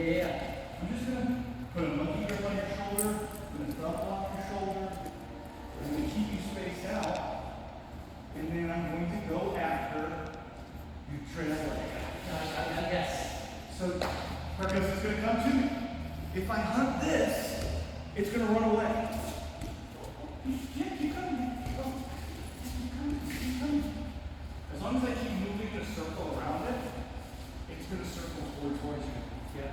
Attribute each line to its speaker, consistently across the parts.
Speaker 1: Yeah, yeah, yeah.
Speaker 2: I'm just gonna put a monkey grip on your shoulder, put a thumb on your shoulder. I'm gonna keep you spaced out, and then I'm going to go after you trail leg.
Speaker 1: Yes.
Speaker 2: So Marcos is gonna come to me. If I hunt this, it's gonna run away. Yeah, keep coming. Keep coming. Keep coming. Keep coming. As long as I keep moving in a circle around it, it's gonna circle towards you.
Speaker 1: Yeah.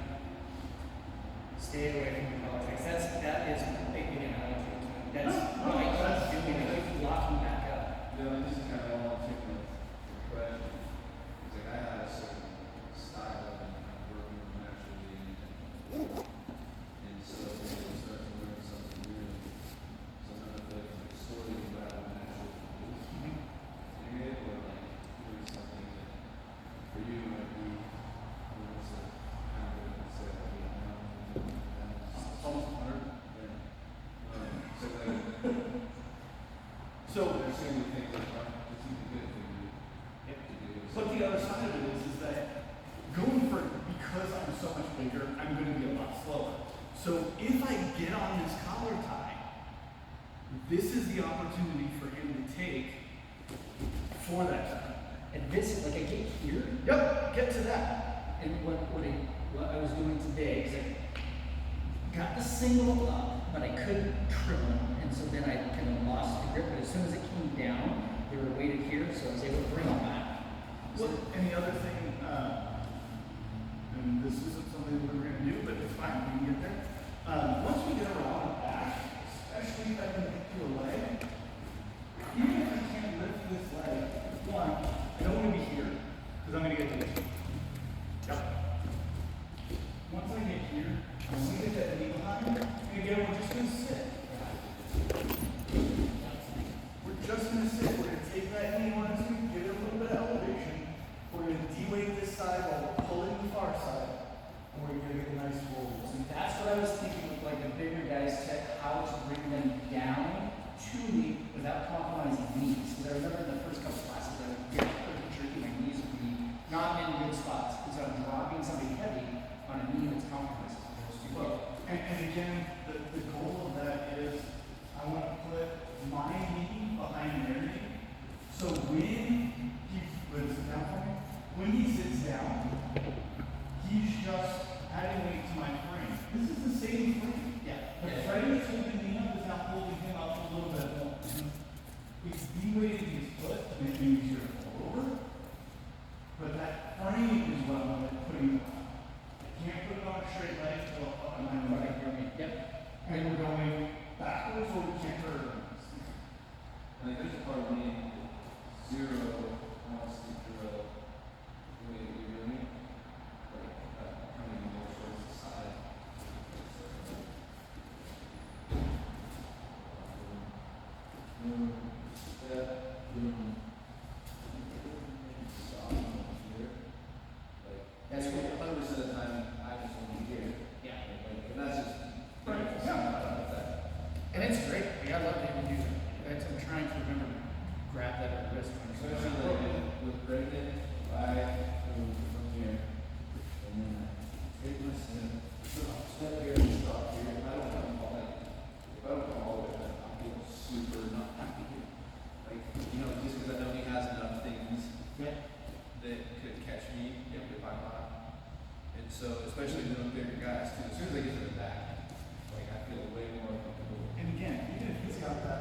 Speaker 1: Stay away from the politics. That is making an analogy. That's
Speaker 2: No,
Speaker 1: what I
Speaker 2: that's-
Speaker 1: keep doing. I keep locking back up.
Speaker 3: Yeah, like this is kind of all I'm taking with question. It's like I had a certain style of working naturally, and so when you start to learn something new, sometimes I feel like it's distorting what I would naturally do. Maybe or like doing something that for you might be, what's the kind of way to say it, like,
Speaker 2: It's almost 100.
Speaker 3: yeah. So like,
Speaker 2: So,
Speaker 3: there's so many things that are just even good for you to do.
Speaker 2: but the other side of it is that going for because I'm so much bigger, I'm going to be a lot slower. So if I get on this collar tie, this is the opportunity for him to take for that time.
Speaker 1: And this, like I get here,
Speaker 2: Yep, get to that.
Speaker 1: and what I was doing today is I got the single up, but I couldn't trim them, and so then I kind of lost the grip. But as soon as it came down, they were weighted here, so I was able to bring them back.
Speaker 2: Well, and the other thing, and this isn't something we're going to do, but it's fine, we can get there. Once we get around the back, especially if I can get to a leg, even if I can't lift this leg, one, I don't want to be here, because I'm going to get to this. Yep. Once I get here, I want to get that knee behind, and again, we're just going to sit. We're just going to sit. We're going to take that knee, we're just going to give it a little bit of elevation. We're going to de-weight this side while we're pulling the far side, and we're going to get a nice roll.
Speaker 1: So that's what I was thinking with like the bigger guys, how to bring them down to me without compromising knees. Because I remember in the first couple classes, I would get pretty tricky. My knees would be not in good spots because I'm dropping something heavy on a knee that's compromised.
Speaker 2: Well, and again, the goal of that is I want to put my knee behind their knee. So when he sits down for me, when he sits down, he's just adding weight to my frame. This is the same frame.
Speaker 1: Yeah.
Speaker 2: The frame that's holding me up is now holding him up a little bit more. It's de-weighting his foot to make it easier to pull over. But that frame is what I'm putting on. I can't put it on a straight leg until up and I'm right here.
Speaker 1: Yep.
Speaker 2: And we're going backwards or we can't turn.
Speaker 3: Like there's a part of me that zero wants to drill the way that you're doing it. Like coming more towards the side. Step, stop here. Like
Speaker 1: That's
Speaker 3: that's
Speaker 1: what-
Speaker 3: 100% of the time I just want to be here.
Speaker 1: Yeah.
Speaker 3: Like, and that's just
Speaker 2: Right.
Speaker 3: About that.
Speaker 1: And it's great. Like, I love that you do it. I'm trying to remember to grab that at wrist.
Speaker 3: Especially like with Brendan, I from here, and then take my step, step here and stop here. I don't come all like, if I don't come all the way back, I'm feeling super not happy here. Like, you know, just because I know he has enough things
Speaker 1: Yeah.
Speaker 3: that could catch me if I'm not. And so, especially with the bigger guys too, as soon as I get to the back, like I feel way more comfortable.
Speaker 2: And again, even if he's got that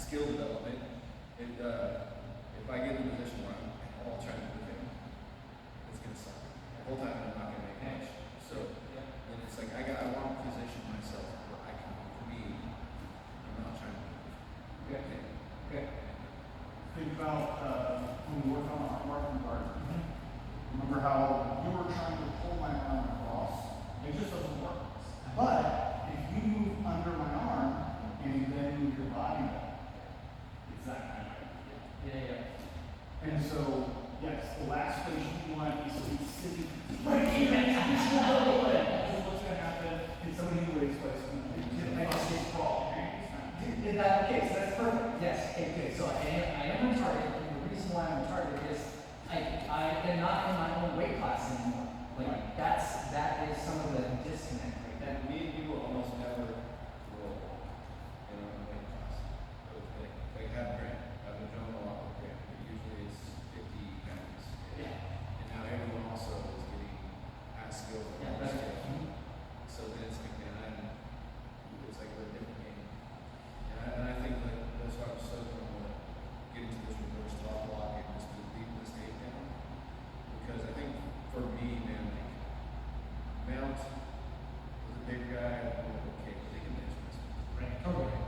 Speaker 3: skill development. If I get in a position where I'm all trying to move him, it's gonna suck. The whole time I'm not gonna make much. So, and it's like, I want to position myself where I can be, I'm not trying to move.
Speaker 1: Okay. Okay.
Speaker 2: Think about when we work on our marking part. Remember how you were trying to pull my arm across? It just doesn't work. But if you move under my arm and you then move your body back, it's that kind of idea. And so, yes, the last place you want is to be sitting right here. What's going to happen? Can somebody who weighs twice as much? I just say crawl.
Speaker 1: Is that okay? So that's perfect. Yes. Okay. So I am retarded. And the reason why I'm retarded is I am not in my own weight class anymore. Like that is some of the disconnect right there.
Speaker 3: And me and people almost never roll in our own weight class. They have Grant. I've been doing a lot with Grant, but usually it's 50 pounds.
Speaker 1: Yeah.
Speaker 3: And now everyone also is getting at skills.
Speaker 1: Yeah. That's good.
Speaker 3: So then it's like, man, it's like we're a different game. And I think that that's why I'm so getting to this reverse top block and just to leave this tape down. Because I think for me, man, like, Mount was a big guy, I'm like, okay, but they can bench press.
Speaker 1: Right. Totally.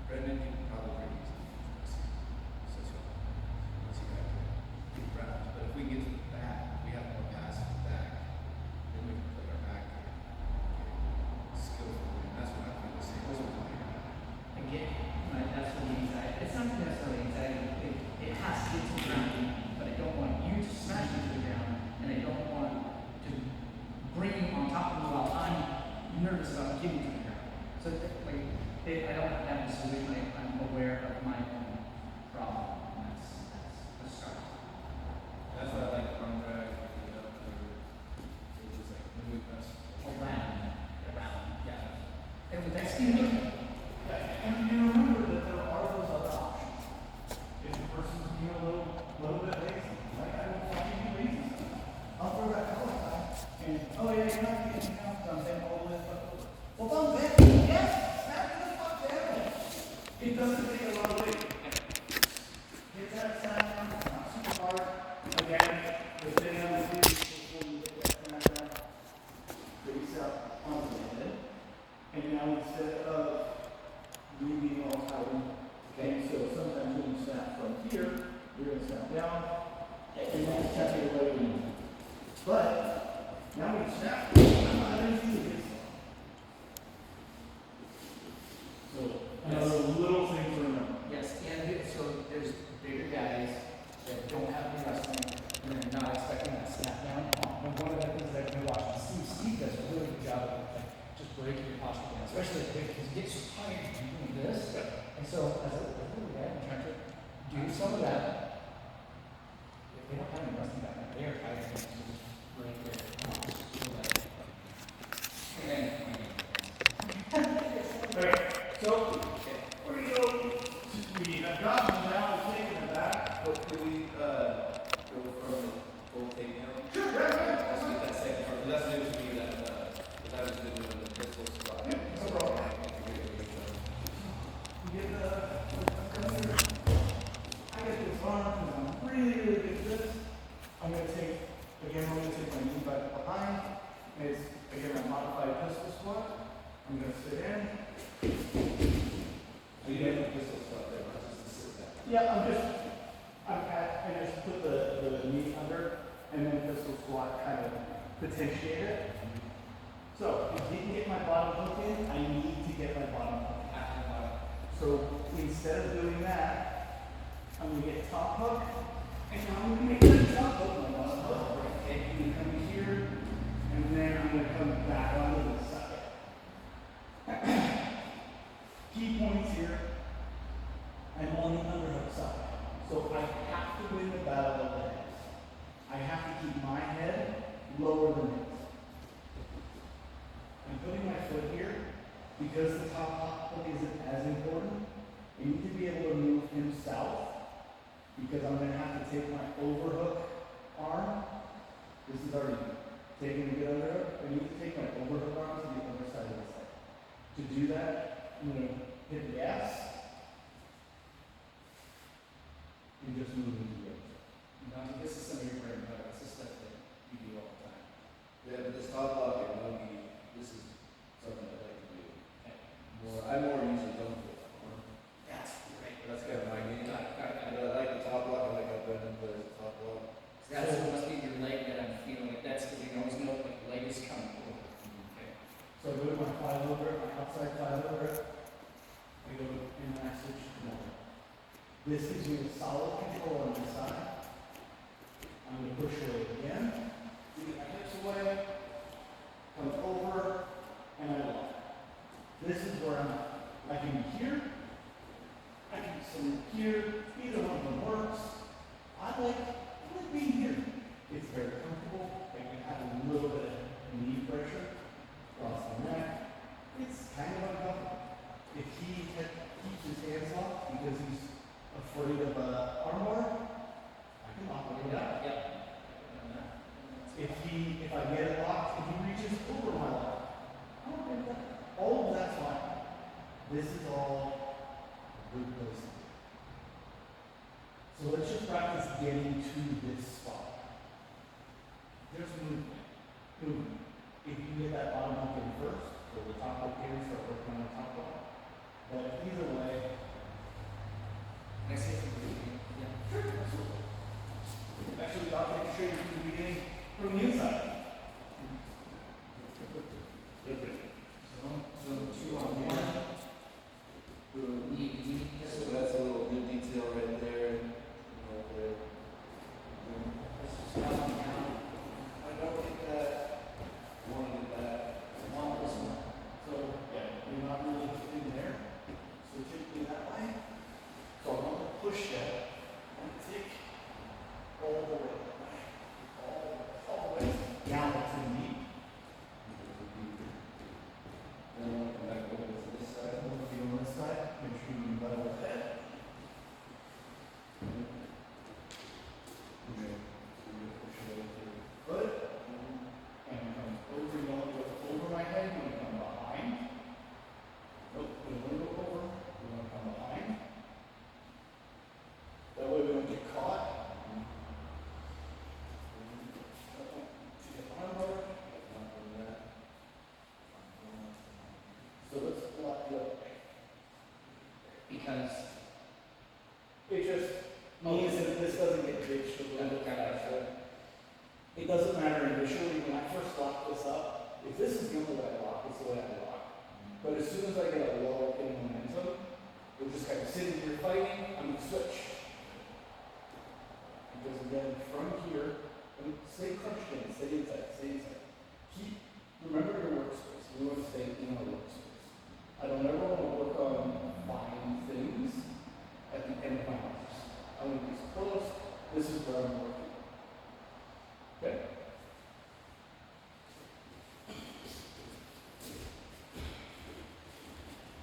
Speaker 3: Brendan can probably pretty easily bench press. So it's what, once you got to rounds. But if we get to the back, we have more pass to the back, then we can play our back game. Skillfully, and that's what I feel the same. That's what I'm doing.
Speaker 1: Again, right, that's what the anxiety. It's not necessarily anxiety. It has to get to the ground, but I don't want you to smash me to the ground, and I don't want to bring you on top of me while I'm nervous about getting to the ground. So, I don't have the solution. I'm aware of my own problem. And that's a start.
Speaker 3: That's why I like the run drag, you know, it's just like, when we press.
Speaker 1: Around, yeah. And with that scheme,
Speaker 2: And remember that there are those other options. If the person's being a little bit lazy, like I don't want you to be lazy. I'll throw that color back and oh yeah, you're not getting counts on them all this stuff over. Well done, man. Yes, smack the fuck down. It doesn't take a lot of weight. Get that sound down, not super hard. Again, the thing I would do before you get that sound down, face up onto the head. And now instead of leaving all out. Okay, so sometimes when you snap from here, you're going to snap down, and then snap your leg in. But now when you snap, I'm not going to do this. So, another little thing to remember.
Speaker 1: yes, and so there's bigger guys that don't have the wrestling, and they're not expecting that snap down. And one of the things that I've been watching Steve does a really good job of just breaking your posture down, especially because he gets so tired from doing this. And so, as a little guy, I'm trying to do some of that. If they don't have any wrestling back there, they are tired to just break their posture.
Speaker 2: Okay, so we're going to go. We have gotten now taken it back.
Speaker 3: But can we, go from full takedown?
Speaker 2: Sure, yeah.
Speaker 3: Let's get that second part, that's new to me, that was been doing the pistol spot.
Speaker 2: Yeah, no problem. You get I get this arm because I'm really good at this. I'm going to take my knee back behind. It's, again, a modified pistol squat. I'm going to sit in.
Speaker 3: So you have the pistol spot there, not just the sit down.
Speaker 2: Yeah, I just put the knee under and then pistol squat kind of potentiate it. So, if I didn't get my bottom hook in, I need to get my bottom hook. So, instead of doing that, I'm going to get top hook, and now I'm going to make the top hook my bottom hook. And you come here, and then I'm going to come back onto this side. Key points here, I'm on the underhook side. So I have to win the battle of legs. I have to keep my head lower than his. I'm putting my foot here because the top hook isn't as important. I need to be able to move him south because I'm going to have to take my overhook arm. This is already taking a good underhook. I need to take my overhook arm to the other side of the side. To do that, I'm going to hit the gas, and just move into the other.
Speaker 1: Now, this is some of your bread and butter, this is stuff that you do all the time.
Speaker 3: Yeah, but this top lock and buggy, this is something I'd like to do.
Speaker 1: Okay.
Speaker 3: I more usually don't do that one.
Speaker 1: That's great.
Speaker 3: That's kind of my game.
Speaker 1: Got it, got it, got
Speaker 3: And
Speaker 1: it.
Speaker 3: I like the top lock, I like how Brendan plays the top lock.
Speaker 1: That's, must be your leg that I'm feeling, like that's because you always know, like, leg is coming over. Okay.
Speaker 2: So I go to my flyover grip, my outside flyover grip. I go in and I switch to more. This gives me a solid control on this side. I'm going to push away again. Get my hips away. Come over. And I lock. This is where I'm at. I can be here. I can be sitting here. Either one of them works. I like being here. It's very comfortable. I can have a little bit of knee pressure across the neck. It's kind of uncomfortable. If he keeps his hands locked because he's afraid of armbar, I can lock it out.
Speaker 1: Yeah.
Speaker 2: If I get it locked, if he reaches over my leg, I don't get that. All of that's fine. This is all a good place to be. So let's just practice getting to this spot. There's movement. Movement. If you get that bottom hook in first, or the top hook in, start working on the top hook. But either way,
Speaker 1: Can I say something? Yeah.
Speaker 2: sure, absolutely. Actually, I'll make sure you're from the beginning, from the inside.
Speaker 1: So, 2 on 1. This
Speaker 3: So that's a little good detail right there. Right there.
Speaker 1: is just down, down.
Speaker 3: I don't get that. I want to get that.
Speaker 1: One, this one.
Speaker 2: So, yeah, you're not really in there. So typically that way. So I'm going to push that. I'm going to take all the way that way. All the way down to the knee.
Speaker 3: Then I want to come back over to this side.
Speaker 2: I'm going to be on this side. Make sure you level with head.
Speaker 3: Okay. So we're gonna push it over here.
Speaker 2: Good. And come over, you don't go over my head, you want to come behind. Nope, we don't want to go over, we want to come behind. That way we don't get caught. See the arm bar?
Speaker 3: Not doing that.
Speaker 2: So let's block the other way.
Speaker 1: Because,
Speaker 2: It just means that this doesn't get ditched a little bit faster. It doesn't matter initially, when I first lock this up, if this is the only way I lock, it's the way I lock. But as soon as I get a low in momentum, we're just kind of sitting here fighting, I'm gonna switch. Because again, from here, and stay crunched in, stay inside, stay inside. Keep, remember your workspace, we want to stay in our workspace. I don't ever want to work on fine things at the end of my hours. I want to be close, this is where I'm working. Okay?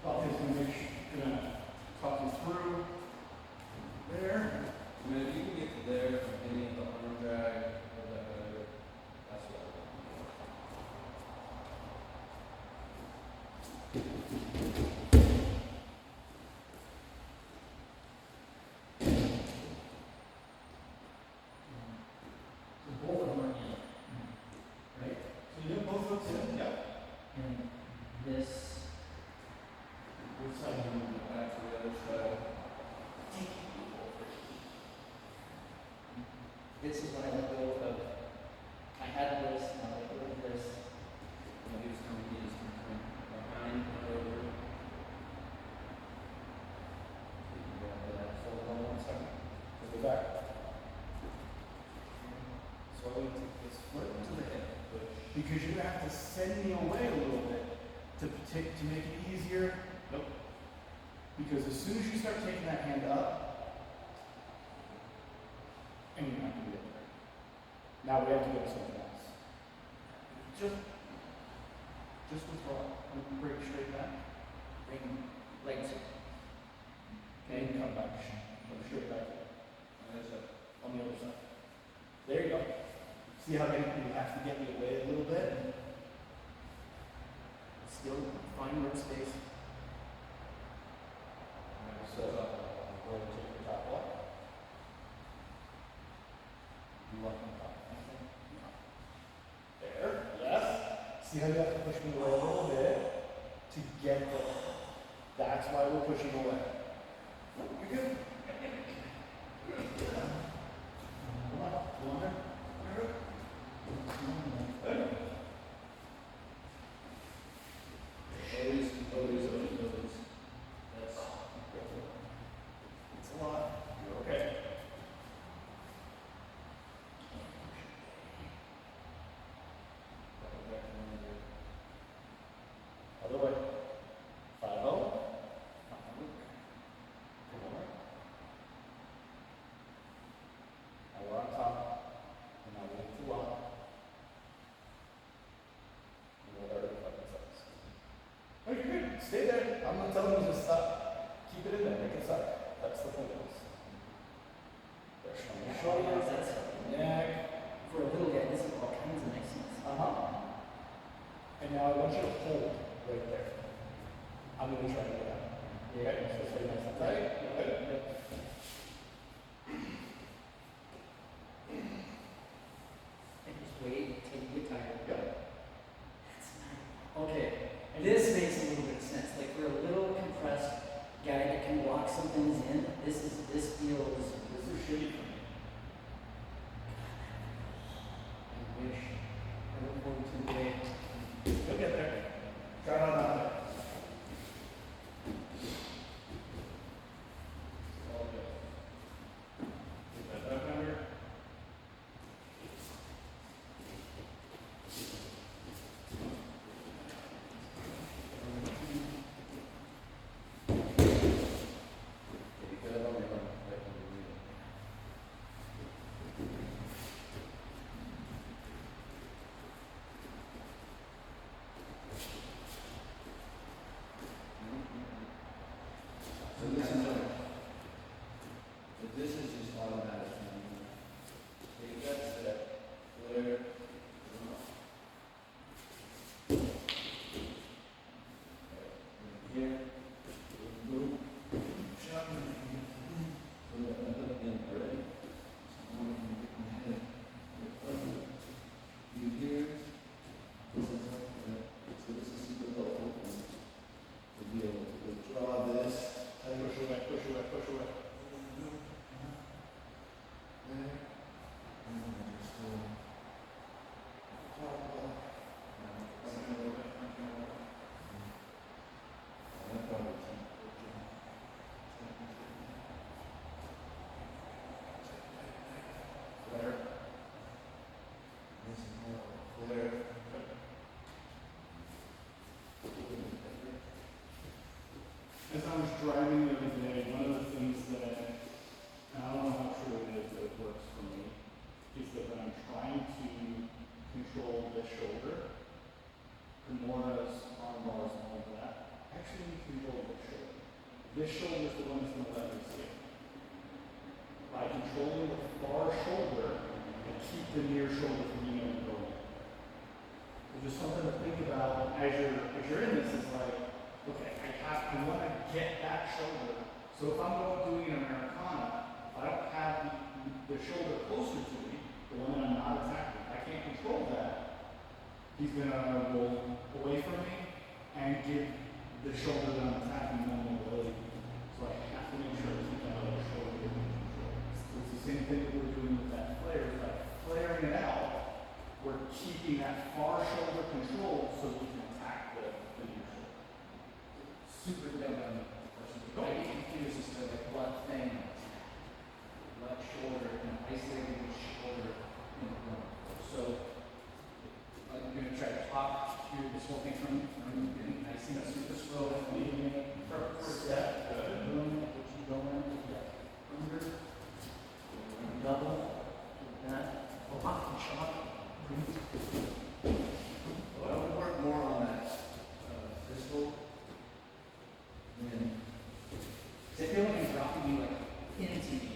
Speaker 2: Probably gonna talk you through there.
Speaker 3: I mean, if you can get to there from any of the arm drag, or that better, that's what I want.
Speaker 2: So both of them are in. Right? So you have both hooks in? Yep.
Speaker 1: and this,
Speaker 2: Which side do you want?
Speaker 3: Back to the other side.
Speaker 1: this is what I let go of. I had this, now I let go of this.
Speaker 3: And he was coming behind, over.
Speaker 1: So hold on one second.
Speaker 2: Let's go back. So I'm going to take this foot to the hip. Because you're going to have to send me away a little bit to make it easier. Nope. Because as soon as you start taking that hand up, and you're not going to get there. Now we have to go to something else. Just withdraw. Break straight back.
Speaker 1: Bring legs in.
Speaker 2: Okay, and come back. Come straight back there.
Speaker 3: And there's a,
Speaker 2: On the other side. There you go. See how you have to get me away a little bit?
Speaker 1: Still find workspace.
Speaker 2: So, go ahead and take your top off.
Speaker 1: Look on top.
Speaker 2: There, yes. See how you have to push me away a little bit to get there. That's why we're pushing away. You're good. Come on, come on there. Good.
Speaker 3: Always. That's.
Speaker 2: It's a lot. You're okay. Other way. 5-0. Come on. Now we're on top. And now we need to lock. And we're already fucking sucks. Oh, you're good. Stay there. I'm not telling you to stop. Keep it in there. Make it suck. That's the point. Pressure on your shoulders.
Speaker 1: That's
Speaker 2: Neck.
Speaker 1: for a little guy, this is all kinds of nice things.
Speaker 2: And now I want you to hold right there. I'm going to try to get out. Okay, so stay nice and tight. Good.
Speaker 1: And just wait till you get tired.
Speaker 2: Yep.
Speaker 1: That's nice. Okay, and this makes a little bit of sense. Like for a little compressed guy that can lock some things in, this feels.
Speaker 2: This is shitty for me.
Speaker 1: I wish. I look forward to the day.
Speaker 2: You'll get there. Try it on out there. All good. Get that back under.
Speaker 3: You got it on your own, like when you read it. So this is just automatic. Take that step, flare, come up. Here, move, shut, put it in already. You hear, this is, so this is super helpful. To be able to withdraw this.
Speaker 2: Push away, push away, push away.
Speaker 3: There. And then just go. Top left. Something a little bit. That probably flare. This is more flare.
Speaker 2: As I was driving the other day, one of the things that, and I don't know how true it is, but it works for me, is that when I'm trying to control the shoulder, femoras, arm bars, and all of that, I actually need to control this shoulder. This shoulder is the one that's going to let me skip. By controlling the far shoulder, I keep the near shoulder from being able to go in. So just something to think about as you're in this is like, okay, I want to get that shoulder. So if I'm doing an Americana, if I don't have the shoulder closer to me, the one that I'm not attacking, I can't control that. He's going to roll away from me and give the shoulder that I'm attacking no mobility. So I have to make sure to keep that other shoulder in control. So it's the same thing that we're doing with that flare. By flaring it out, we're keeping that far shoulder control so we can attack the near shoulder.
Speaker 1: Super dumb question. I get confused as to like what thing, what shoulder, and isolating which shoulder in the room. So, like, I'm gonna try to talk through this whole thing from the beginning. I see that super slow, and leading it first step, boom, what you going, under, double, that, lock, and shot,
Speaker 3: Well, I would work more on that, physical. And
Speaker 1: I feel like I'm dropping you like into me.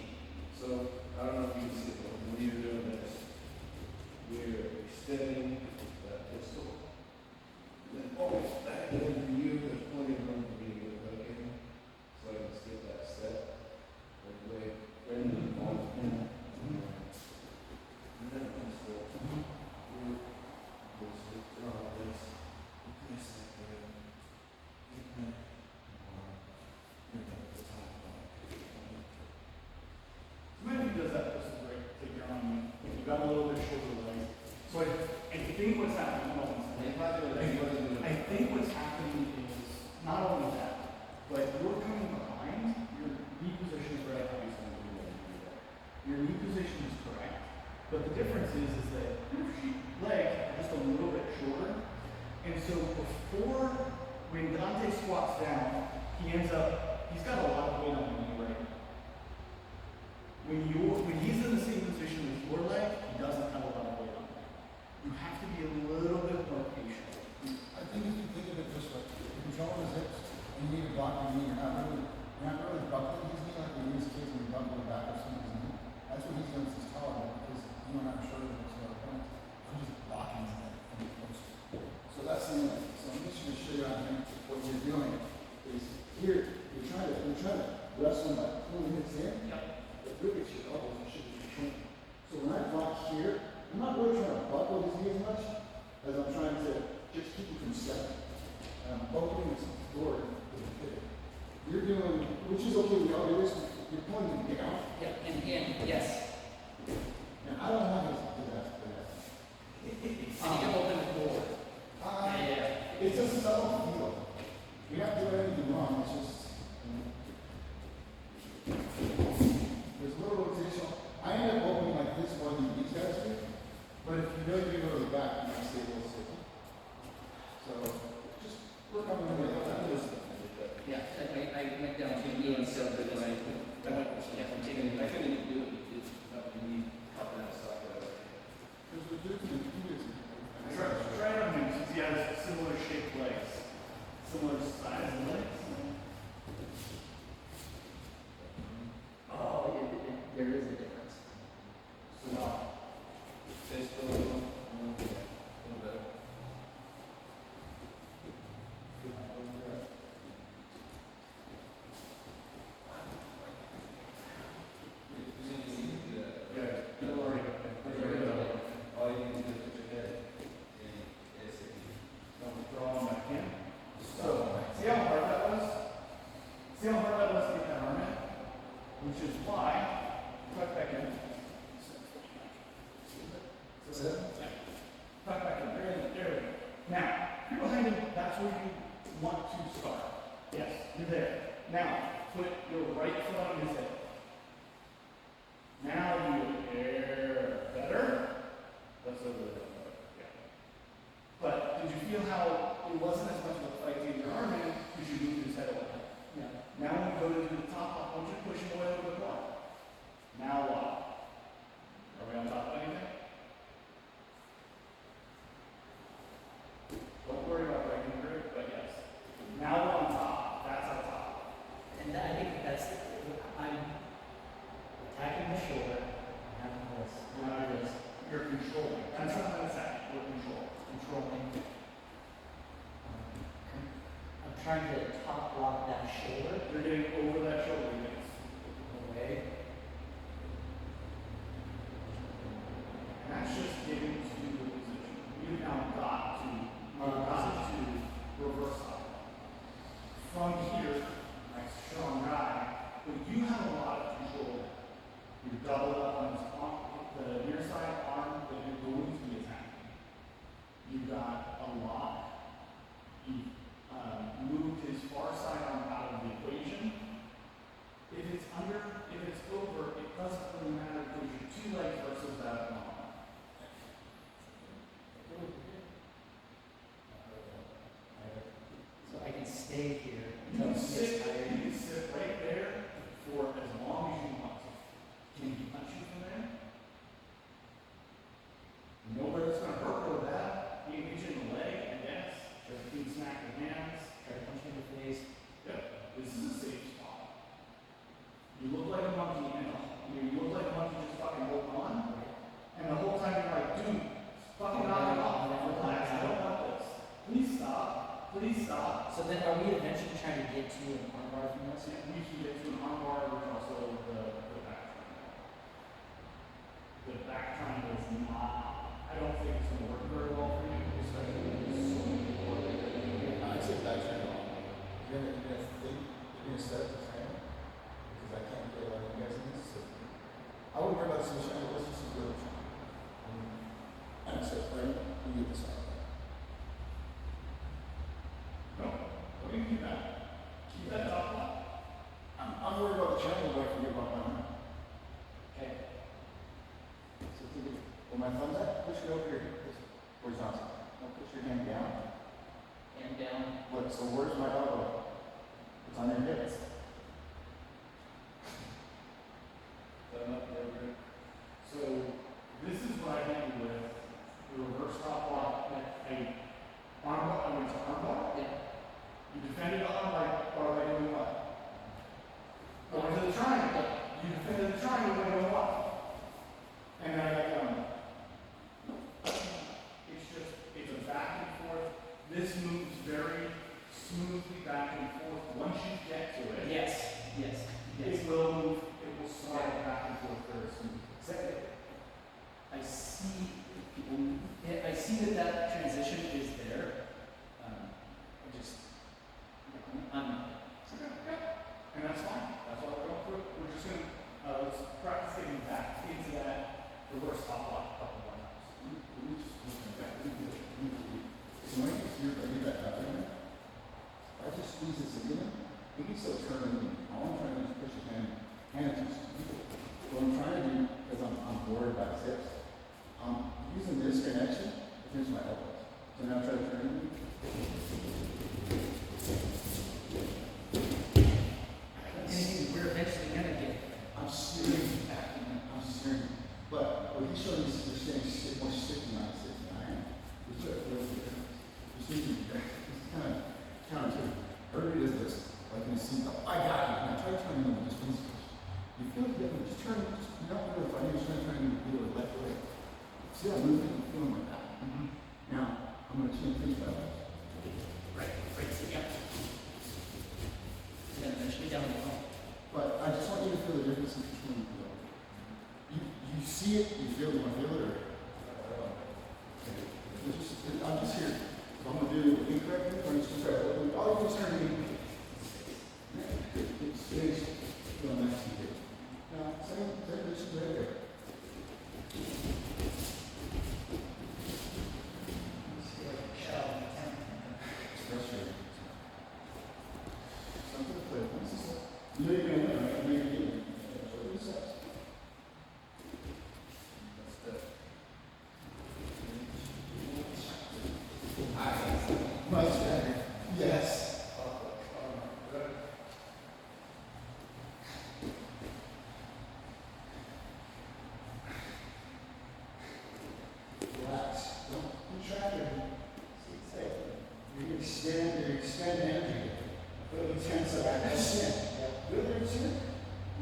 Speaker 3: so, I don't know if you can see it, but when you're doing this, we're extending that pistol. Then, back in for you, there's plenty of room for me to get a hook in, so I can skip that step. Right away, right into the ball.
Speaker 2: Hands up. He's got a lot of weight on the knee right now. When he's in the same position with your leg, he doesn't have a lot of weight on it. You have to be a little bit more patient.
Speaker 4: I think if you think of it this way, if you control his hips and you need to block your knee, you're not really buckling his knee like we use kids when we buckle the back of someone's knee. That's what he's doing since tolerant because you and I are shorter than some other opponents. I'm just blocking his neck from the post. So that's the thing. So I'm just going to show you out here what you're doing is here, you're trying to wrestle by pulling hips in.
Speaker 1: Yep.
Speaker 4: But look at your elbows and shit you're training. So when I block here, I'm not really trying to buckle his knee as much as I'm trying to just keep him from stepping. And I'm opening his door with a pivot. You're doing, which is okay, we all do this, you're pulling him down.
Speaker 1: Yep, and yes.
Speaker 4: Now, I don't want his to that.
Speaker 1: And you can open the door. Yeah.
Speaker 4: It's a subtle feel. We have to do anything wrong, it's just, there's a little rotation. I end up opening like this more than these guys do, but if you know you're going to go to the back, you might stay a little sticky. So, just work on the way.
Speaker 1: Yeah, I went down to the and so that I went, yeah, I'm taking,
Speaker 3: I couldn't even do it, it's, you need cut that stuff out.
Speaker 4: Because we're doing the
Speaker 2: Try it on him since he has similar shaped legs, similar size legs.
Speaker 1: oh, there is a difference.
Speaker 2: So,
Speaker 3: Stay still a little bit.
Speaker 2: yeah, don't worry.
Speaker 3: All you need to do is put your head in ASAP.
Speaker 2: Don't throw him back in. So, see how hard that was? See how hard that was to get that arm in? Which is why, tuck back in.
Speaker 4: That's it?
Speaker 2: Tuck back in, there we go. Now, you're behind him, that's where you want to start. Yes, you're there. Now, put your right foot on his hip. Now you air better. That's a little bit better. Yeah. But did you feel how it wasn't as much of a fight to get your arm in because you moved his head away?
Speaker 1: Yeah.
Speaker 2: Now when you go to do the top up, I want you to push him away a little bit more. Now what? Are we on top of anything? Don't worry about breaking the grip, but yes. Now we're on top. That's our top.
Speaker 1: And I think that's, I'm attacking the shoulder, and having this,
Speaker 2: Now you're controlling. That's not an attack. We're
Speaker 1: controlling. I'm trying to top lock that shoulder
Speaker 2: You're getting over that shoulder against.
Speaker 1: away.
Speaker 2: And that's just getting to the position. You now got to reverse up. From here, nice strong guy, but you have a lot of control. You double up on his arm, the near side arm that you're going to be attacking. You got a lock. You moved his far side arm out of the equation. If it's over, it doesn't really matter because you're two legs versus that arm.
Speaker 1: So I can stay here
Speaker 2: You
Speaker 1: until
Speaker 2: can
Speaker 1: it gets tired.
Speaker 2: sit right there for as long as you want to. Can he punch you from there? Nobody's gonna hurt with that. He can hit you in the leg, I guess. Or he can smack your hands.
Speaker 1: Try to punch me in the face.
Speaker 2: Yep, this is a safe spot. You look like a monkey, you look like a monkey just fucking holding on. And the whole time you're like, dude, fucking knock it off. Relax, I don't want this. Please stop. Please stop.
Speaker 1: So then are we eventually trying to get to an armbar from this?
Speaker 2: We can get to an armbar, which also the back triangle. The back triangle is not, I don't think it's gonna work very well for you, especially when there's so many people there.
Speaker 4: I'd say back channel. You're gonna set up the channel because I can't play a lot of you guys in this. So I wouldn't worry about the switch channel. Let's just do the channel. And so right, you get this out.
Speaker 2: No, we're gonna keep that. Keep that top up.
Speaker 4: I'm worried about the channel, but I forget about my arm.
Speaker 1: Okay.
Speaker 4: So where my thumb's at, push it over here. This horizontal. Now push your hand down.
Speaker 1: And down.
Speaker 4: What? So where's my elbow? Which It's on your hips.
Speaker 2: So this is what I handle with the reverse top block. Arm block, I went to arm block.
Speaker 1: Yeah.
Speaker 2: You defended the arm by doing what? Going to the triangle. You defended the triangle by doing what? And I it's a back and forth. This moves very smoothly back and forth. Once you get to it,
Speaker 1: Yes, yes, yes.
Speaker 2: it will move, it will slide back and forth very smoothly.
Speaker 1: I see, I see that transition is there. I just, I'm,
Speaker 2: And that's fine. That's why we're going through it. We're just gonna, let's practice getting back into that reverse top lock a couple more times.
Speaker 4: So when I get here, I get that happening. I just squeeze this again. He can still turn in. All I'm trying to do is push his hand too. What I'm trying to do, because I'm worried about his hips, I'm using this connection against my elbows. So now try to turn in.
Speaker 1: we're eventually gonna get,
Speaker 4: I'm steering back. I'm steering. But what he's showing is you're staying more sticky on this than I am. It's kind of counter. Everybody does this. Like in a seat. I got you. Now try turning them just one switch. You feel it different. Just turn. You don't know if I need to turn the wheel left or right. See how moving? I'm feeling like that. Now I'm going to change things by that.
Speaker 1: right, yeah. Then eventually down the line.
Speaker 4: But I just want you to feel the difference between you see it, you feel it, you want to feel it, or I'm just here. If I'm going to do incorrectly, I'm just going to try to all you can turn me. It's finished. Feel nice and good. Now, same position right there. It's frustrating. Something to play with. You know you're going to win, right? I know you're getting it. That's what it says. Much better. Yes. Relax. Don't contract it. You extend energy. Really tense up. That's it. Really tense.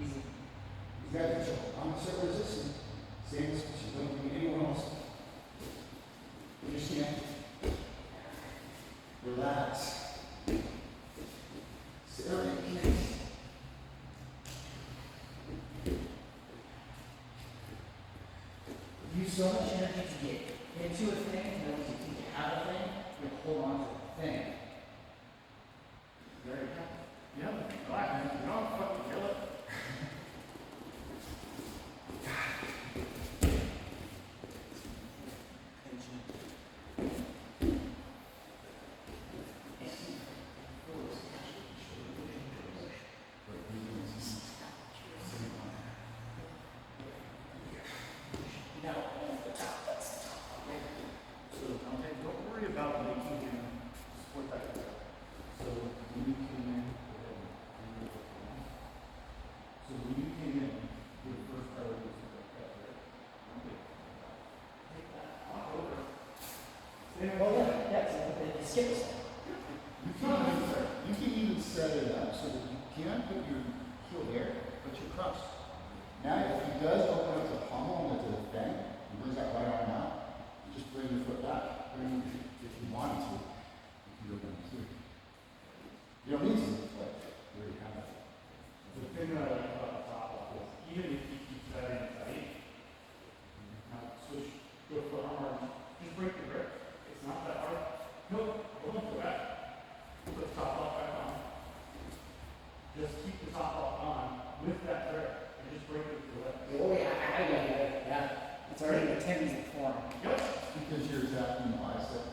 Speaker 1: Easy.
Speaker 4: You got control. I'm so resistant. Same as you don't need anyone else. You understand? Relax. Sit down and eat.
Speaker 1: Use so much energy to get into a thing, and then once you think you have a thing, you hold on to the thing. There you go.
Speaker 2: Yeah, relax, man. You don't fucking kill it.
Speaker 1: Now, the top, that's the top.
Speaker 2: So, don't worry about making him split that way. So, when you came in, your first priority was to get that, right? Okay. Take that. Walk over. Stand
Speaker 1: Well,
Speaker 2: over.
Speaker 1: yeah, it skips.
Speaker 4: You can even set it up so that you can put your heel there, but you're crossed. Now, if he does open up the pommel and the thing, he brings that right arm out, you just bring your foot back. Bring your, if you wanted to, you can go down here. You don't need to, but you already have it.
Speaker 2: The thing that I like about the top lock is even if you keep that in tight, now switch, go for arm, just break the grip. It's not that hard. No, don't go back. Put the top lock back on. Just keep the top lock on with that grip and just break it with your left.
Speaker 1: Oh, yeah, I got it. Yeah. It's already in the tendency form.
Speaker 2: Yep.
Speaker 4: Because you're attacking the bicep,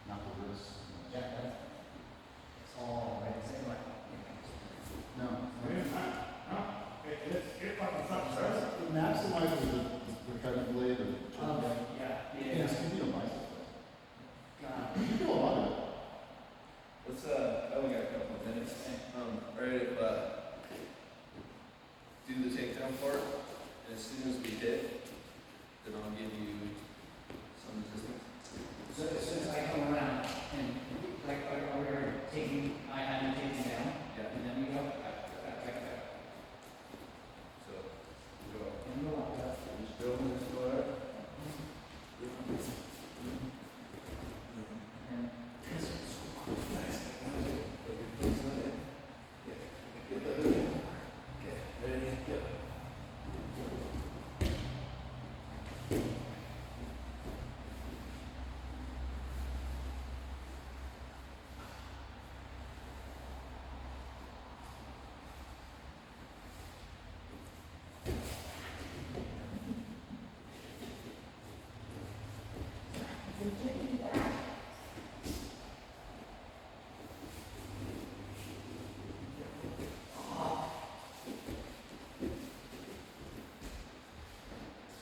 Speaker 4: not the wrist.
Speaker 1: Yeah, that's all right. Same way.
Speaker 4: No.
Speaker 2: Wait a minute. No. It fucking sucks, right?
Speaker 4: It maximizes the cutting blade or the turn blade.
Speaker 1: Yeah.
Speaker 4: Yeah, it's gonna be a bicep.
Speaker 1: God.
Speaker 4: You can do a lot of it.
Speaker 3: Let's, I only got a couple of minutes. jump part, and as soon as we hit, then I'll give you some resistance.
Speaker 1: So as soon as I come around and like are we taking, I have you taking down,
Speaker 3: Yeah.
Speaker 1: and then we go back.
Speaker 3: So, go.
Speaker 1: And go up,
Speaker 3: Just building this floor.
Speaker 1: and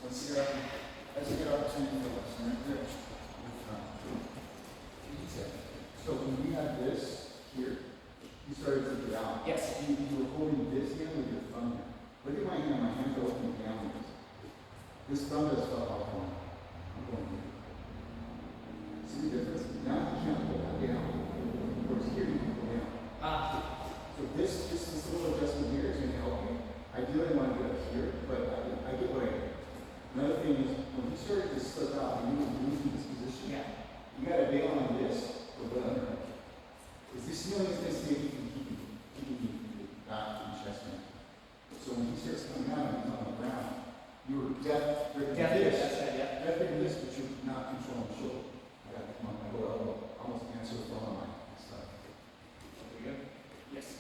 Speaker 4: Let's see, that's a good opportunity for us, right there. So when we had this here, you started to get out.
Speaker 1: yes,
Speaker 4: You were holding this hand with your thumb here. Look at my hands are open down. This thumb does stuff off on. I'm going here. See the difference? Now you can't pull that down. Whereas here you can pull down. So this little adjustment here is going to help me. Ideally, I want to do it here, but I get what I do. Another thing is, when you start to slip out and you move in this position,
Speaker 1: yeah,
Speaker 4: you got to bail on this or bail on her. Is this ceiling is going to stay keeping you back to the chest man. So when he starts coming out and he's on the ground, you were deaf,
Speaker 1: definitely,
Speaker 4: this,
Speaker 1: that's right, yeah.
Speaker 4: deaf this, but you're not controlling the shoulder. I got to come on my lower elbow, almost answer the phone on my stuff.
Speaker 3: Okay, good?
Speaker 1: Yes.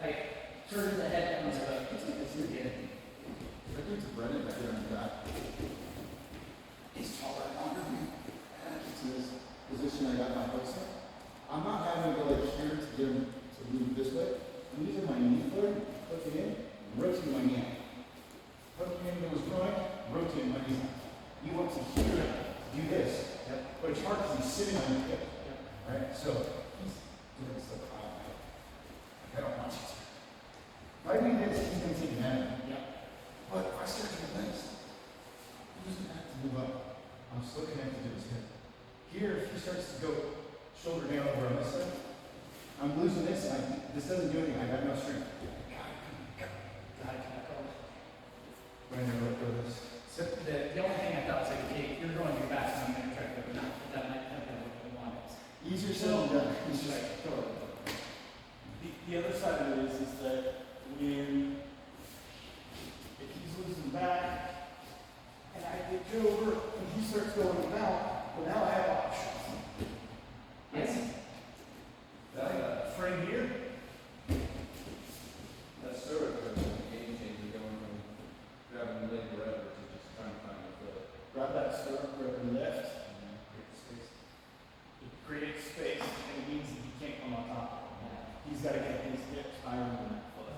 Speaker 1: Like, turns the head comes up, it's good.
Speaker 4: I think to Brendan back there in the back. He's taller and longer than me. It's in this position I got my hooks in. I'm not having to go like here to get him to move this way. I'm using my knee for it, hooking in, rotating my knee out. Hooking into his groin, rotating my knee out. You want to here, do this.
Speaker 1: Yep.
Speaker 4: But it's hard because he's sitting on your hip.
Speaker 1: Yep.
Speaker 4: Right? So he's doing stuff I don't want you to. If I do this, he's going to take advantage of me.
Speaker 1: Yep.
Speaker 4: But if I start doing this, he doesn't have to move up. I'm still connected to his hip. Here, if he starts to go shoulder down over on this side, I'm losing this, and this doesn't do anything. I got no strength.
Speaker 1: Got it,
Speaker 4: When I let go of this.
Speaker 1: So the only thing I thought was like, okay, you're going too fast, and I'm gonna try to go down, but that might have been what we wanted.
Speaker 4: Easier said than done.
Speaker 1: It's just like, totally.
Speaker 2: The other side of it is that when, if he's losing back, and I get over, and he starts going down, well, now I have options.
Speaker 1: Yes.
Speaker 3: That,
Speaker 2: Frame here,
Speaker 3: that stirrup is a game changer going from grabbing the leg forever to just trying to find the foot.
Speaker 2: grab that stirrup, grab the left,
Speaker 3: Create space.
Speaker 2: it creates space, and it means that he can't come on top of it. He's gotta get his hips higher than that foot.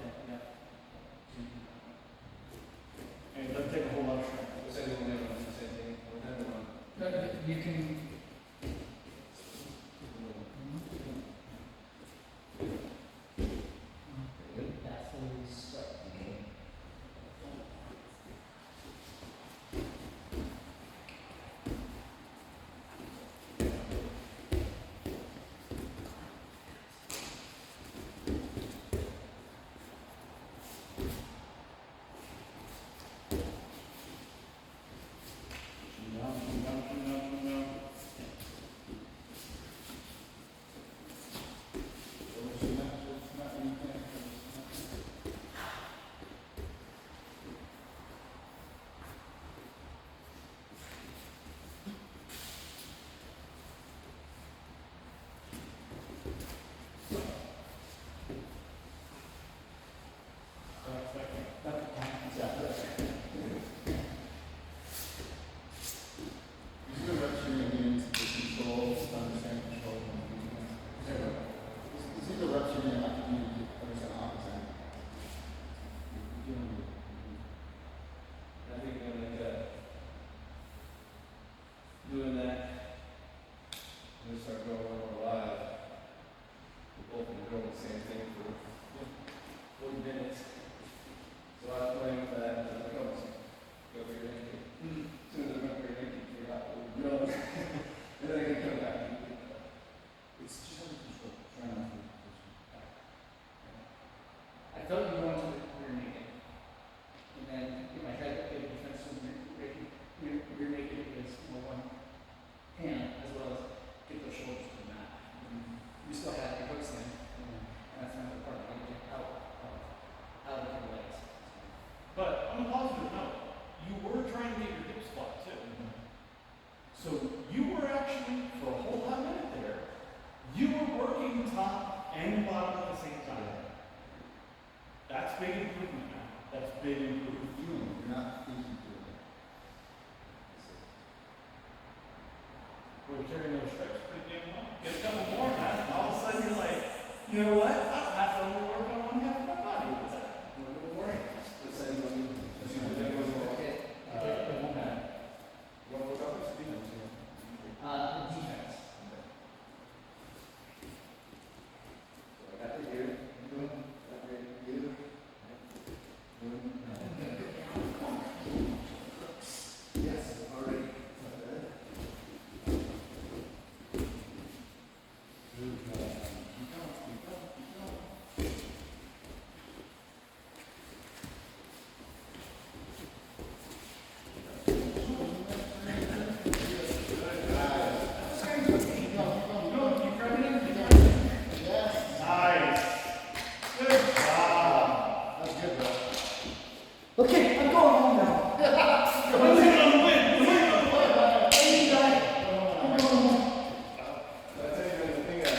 Speaker 2: And it doesn't take a whole lot of strength.
Speaker 3: What's anyone ever on the same thing? What kind of one?
Speaker 1: No, you can, that's the start.
Speaker 2: Down.
Speaker 3: start going on live, we're both been doing the same thing for 40 minutes. So I was playing with that, and I was like, oh, go over your naked. As soon as I went over your naked, you forgot what we were doing. And then I could come back and do that.
Speaker 4: It's just under control. Try not to.
Speaker 1: I felt you going to the rear naked. And then in my head, the defense was rear naked is one hand as well as get those shoulders to the mat. You still have your hooks in, and that's another part of getting it out of your legs.
Speaker 2: But on a positive note, you were trying to get your hip spot too. So you were actually, for a whole hot minute there, you were working top and bottom at the same time. That's big improvement now. That's big improvement.
Speaker 4: Feeling, you're not thinking through it.
Speaker 2: We're carrying those strips pretty damn well. Get a couple more, man. All of a sudden you're like, you know what? I don't have to only work on one half of my body with that.
Speaker 3: A little more. The same one. That's the thing was more.
Speaker 1: It won't matter.
Speaker 3: What was up?
Speaker 1: Defense.
Speaker 3: So I got to here. Got ready to do. Yes, already.
Speaker 2: Nice. Good job.
Speaker 4: That's good, bro.
Speaker 1: Okay, I'm going home now.
Speaker 2: Let's hit on the win.
Speaker 1: Thank you, guys. I'm going home.
Speaker 3: I'll tell you the thing that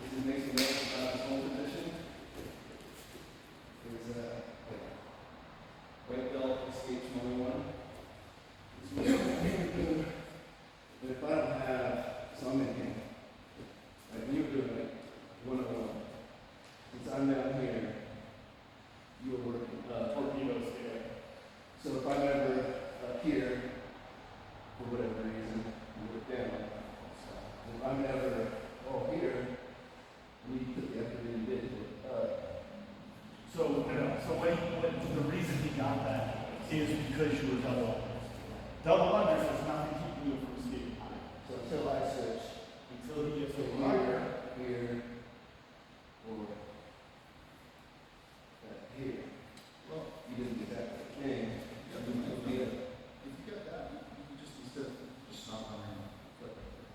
Speaker 3: it just makes me nervous about this whole position is white belt escape 21. But if I don't have some in here, like when you're doing like one-on-one, since I'm down here, you were working
Speaker 2: Torpedoes, yeah.
Speaker 3: so if I'm ever up here, for whatever reason, you look down. If I'm ever here, we put the effort in bid
Speaker 2: So what the reason he got that is because you were double unders. Double unders does not keep you from skating high.
Speaker 3: So until I switch
Speaker 2: Until he gets
Speaker 3: to
Speaker 2: over
Speaker 3: here, here, or here,
Speaker 4: Well,
Speaker 3: you didn't get that thing.
Speaker 4: if you got that, you can just, instead of just stop on your foot right there.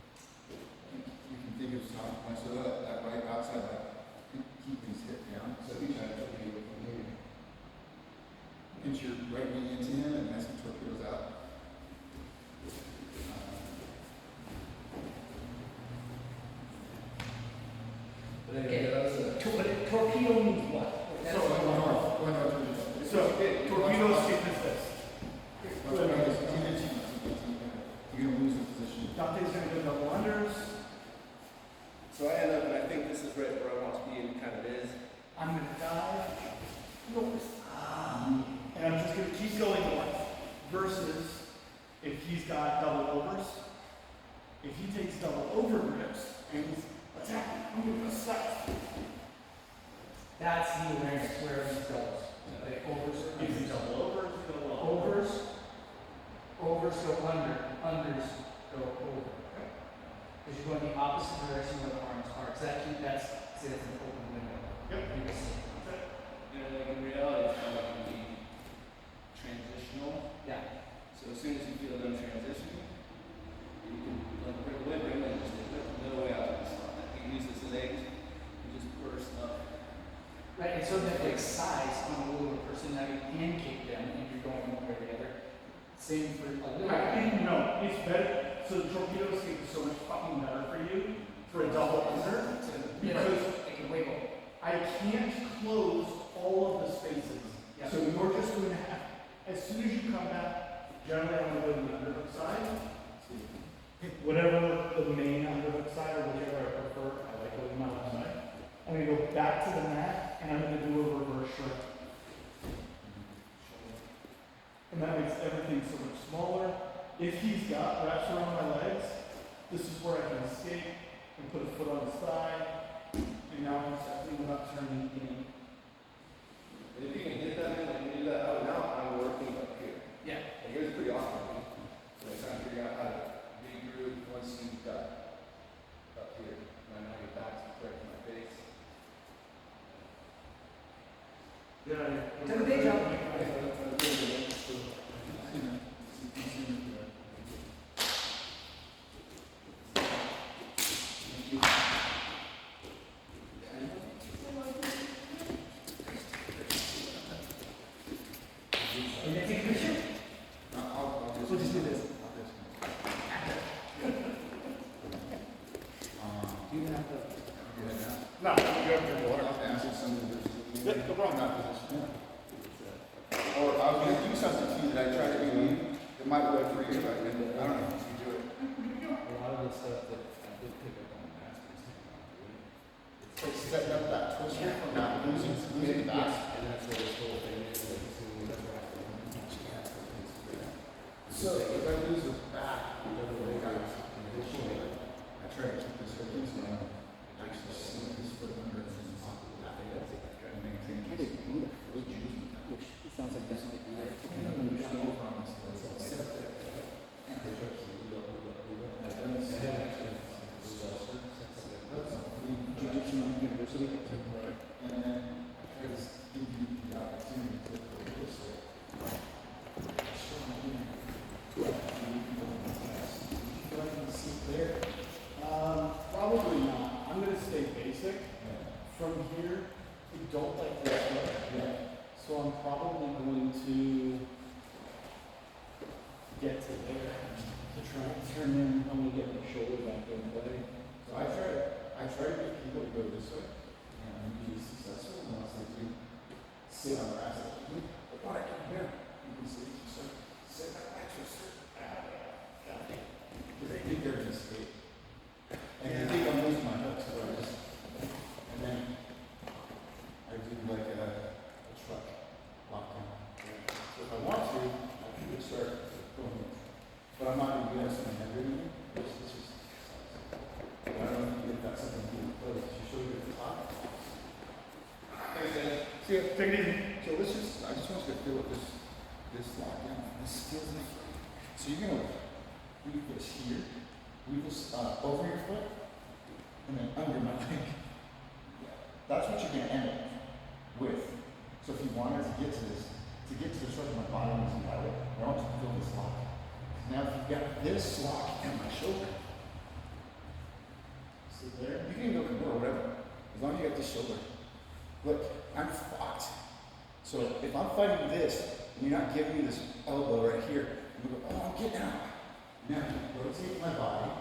Speaker 4: You can think of stop, like, so that right outside, that, keep his hip down.
Speaker 3: So we try to be from here.
Speaker 4: Pinch your right knee into him and nice and torpedoes out.
Speaker 3: But anyway, that's
Speaker 1: Torpedo means what?
Speaker 2: So,
Speaker 4: Go north, torpedoes.
Speaker 2: So, torpedo skate is this.
Speaker 4: You're gonna lose the position.
Speaker 2: Dante's gonna go double unders.
Speaker 3: so I end up, and I think this is right where I want to be, and it kind of is.
Speaker 1: I'm gonna dive. North.
Speaker 2: And I'm just gonna keep going north. Versus if he's got double overs. If he takes double over grips and he's attacking, I'm gonna go south.
Speaker 1: That's the awareness where he goes. The overs,
Speaker 2: If he's double overs, go over.
Speaker 1: overs go under, unders go over. Because you're going the opposite direction where the arms are. Exactly, that's an open window.
Speaker 2: Yep.
Speaker 1: You can see.
Speaker 3: You know, like in reality, it's kind of like be transitional.
Speaker 1: Yeah.
Speaker 3: So as soon as you feel them transitioning, you can like bring them just no way out of the slot. He uses his legs and just burst up.
Speaker 1: Right, and so that like size on a little person, now you pancake them and you're going one way or the other. Same for a little
Speaker 2: I
Speaker 1: guy.
Speaker 2: think, no, it's better. So the torpedo skate is so much fucking better for you for a double under. Because
Speaker 1: It can wiggle.
Speaker 2: I can't close all of the spaces.
Speaker 1: Yeah.
Speaker 2: So you're just going to have, as soon as you come back, generally I'm going to go to the underhook side. Whatever the main underhook side or whichever I prefer, I like going to my left side. I'm going to go back to the mat and I'm going to do a reverse shrimp. And that makes everything so much smaller. If he's got wraps around my legs, the put a foot on his thigh, and now he's definitely not turning in.
Speaker 3: And if you can hit that in, like you do that, oh, now I'm working up here.
Speaker 1: Yeah.
Speaker 3: Like it was pretty awesome. Like trying to figure out how to regroup once you got up here. And now your back's right to my face.
Speaker 2: Yeah.
Speaker 1: Took a day job. Are you gonna take a picture?
Speaker 4: I'll just.
Speaker 1: We'll just do this.
Speaker 4: I'll just.
Speaker 1: Do you have the?
Speaker 2: No, you have to water.
Speaker 4: I'll ask you something different.
Speaker 2: Yeah, no problem.
Speaker 4: Not position. Or I was gonna do something to you that I tried to do, it might work for you, but I don't know if you do it.
Speaker 3: A lot of the stuff that I did pick up on the masters,
Speaker 4: It's like setting up that twister from not losing the back.
Speaker 3: and that's what this whole thing is. Like, as soon as I
Speaker 4: So if I lose the back, I try to keep this focus so I don't actually see this foot under and maintain this.
Speaker 1: Sounds like that's what Jiu-Jitsu University.
Speaker 4: And then I just give you the opportunity to go this way. You feel like you can see clear?
Speaker 2: Probably not. I'm gonna stay basic. From here, I don't like this one.
Speaker 4: Yeah.
Speaker 2: So I'm probably going to get to there to try and turn in. I'm gonna get my shoulder back in play.
Speaker 4: So I try to get people to go this way, and I'm usually successful unless they do sit on their ass. But when I come here, you can see, so sit on that twister. Because they think they're in a state. And they think I'm losing my hips, so I just, and then I do like a truck lockdown. So if I want to, I can just start going. But I'm not going to do that something heavy to me. It's just, I don't know if you get that something really close. She showed you at the top.
Speaker 3: Thanks, Dan.
Speaker 4: See ya. Take it easy. So let's just, I just want you to feel what this lockdown, this feels like. So you're going to leave this here, leave this over your foot, and then under my leg. That's what you're going to end up with. So if you wanted to get to this right, my bottom isn't that way. I want you to feel this lock. Now if you've got this lock and my shoulder,
Speaker 2: So there.
Speaker 4: you can go or whatever, as long as you got this shoulder. Look, I'm fucked. So if I'm fighting this, and you're not giving me this elbow right here, I'm going to go, oh, I'm getting out. Now, rotate my body.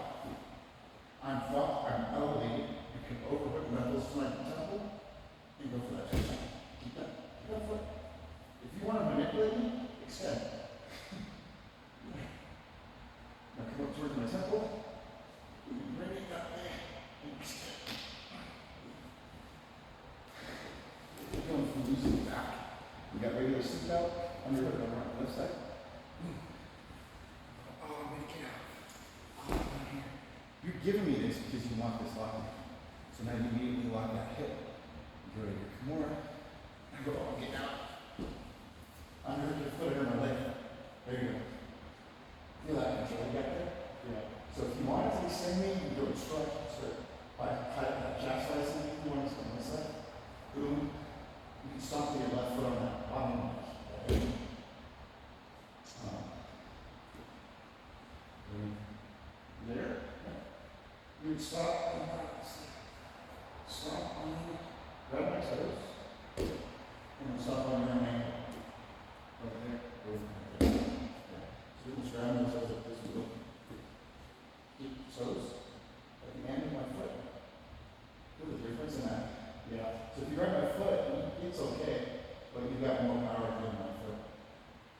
Speaker 4: I'm fucked, I'm elevated. You can overhook knuckles to my temple, and go for that twist. Keep that foot. If you want to manipulate me, extend. Now come up towards my temple. Bring it up there. And extend. We're going from losing the back. We got regular seat belt, underhook on the left side. Oh, I'm gonna get out. Oh, I'm here. You're giving me this because you want this lock. So now you immediately lock that hip. You go to your Kimura. I go, oh, get out. Underhook your foot under my leg. There you go. Feel that control you got there?
Speaker 2: Yeah.
Speaker 4: So if you want to extend me, you go stretch, like that jab slicing, if you want to on this side, boom. You can stomp with your left foot on that bottom leg. There. You would stop on that. Stop on, grab my toes, and then stop on your own ankle. Right there. Boom. Yeah. So you can grab my toes like this. Boom. Keep toes at the end of my foot. Feel the difference in that?
Speaker 2: Yeah.
Speaker 4: So if you grab my foot, it's okay, but you've got more power than my foot.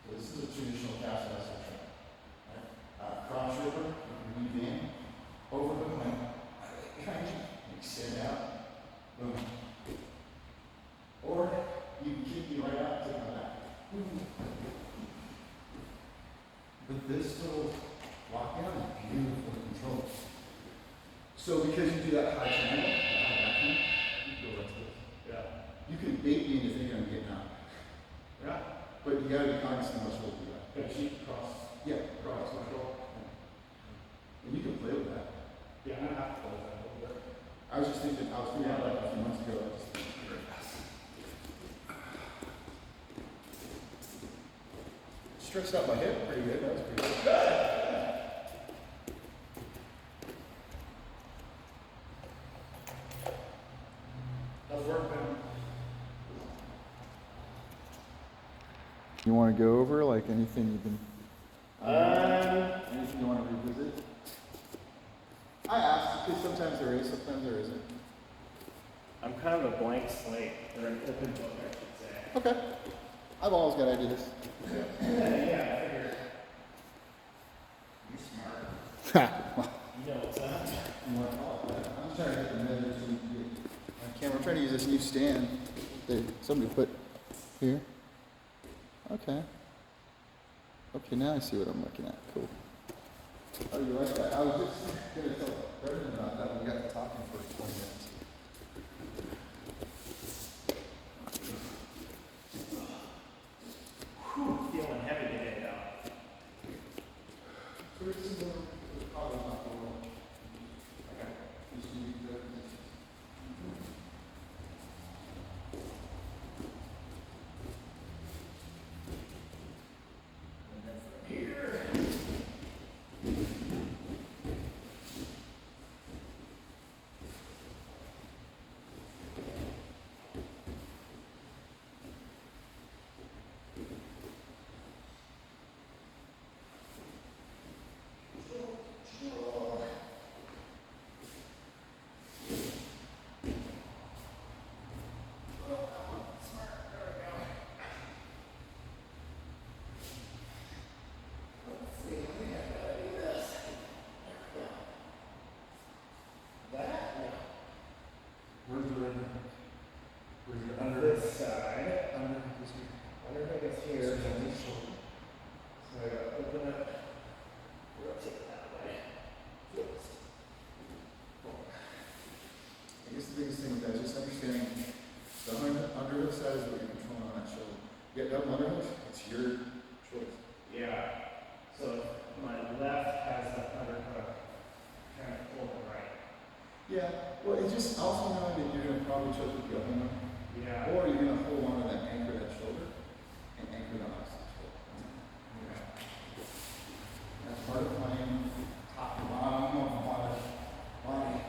Speaker 4: So this is a traditional calf section. Right? Cross over, weave in, overhook my leg behind you, and extend out. Boom. Or you can kick me right out, take my back. Boom. But this little lockdown is beautiful to control. So So because you do that high triangle, that high back triangle, you can go like this.
Speaker 2: Yeah.
Speaker 4: You can bait me into thinking I'm getting out.
Speaker 2: Yeah.
Speaker 4: But you gotta be cognizant of how much hold you got.
Speaker 2: Good cheek cross.
Speaker 4: Yeah.
Speaker 2: Cross control.
Speaker 4: And you can play with that.
Speaker 2: Yeah, I'm gonna have to close that a little bit.
Speaker 4: I was thinking about like a few months ago. I just, stretched out my hip pretty good. That was pretty good.
Speaker 2: How's work been?
Speaker 4: You want to go over like anything you've been? Anything you want to revisit? I asked because sometimes there is, sometimes there isn't.
Speaker 5: I'm kind of a blank slate, or an open book, I should say.
Speaker 4: Okay. I've always got ideas.
Speaker 5: Yeah, I figured.
Speaker 2: You're smart.
Speaker 5: You know what's up?
Speaker 4: I'm trying to get the measures so we can get my camera. I'm trying to use this new stand that somebody put here. Okay. Okay, now I see what I'm looking at. Cool. Oh, you like that? I was just going to tell Brendan about that when we got to talking for 20 minutes.
Speaker 5: Feeling heavy today, though.
Speaker 4: Pretty similar to the problem about the world. Okay. Just use the-
Speaker 2: Where's the render? Where's the under?
Speaker 5: This side.
Speaker 2: Under this here.
Speaker 5: Underneath it's here.
Speaker 2: So it's on this shoulder.
Speaker 5: So I gotta open it. Rotate it that way.
Speaker 4: I guess the biggest thing with that is just understanding the underhook side is what you're controlling on that shoulder. You get double underhook, it's your choice.
Speaker 5: Yeah. So my left has the underhook. Trying to pull it right.
Speaker 4: Yeah, well, it's just also knowing that you're going to probably choke with the upper one,
Speaker 5: Yeah.
Speaker 4: or you're going to hold on to that anchor, that shoulder, and anchor the opposite shoulder. That's part of playing top to bottom, body.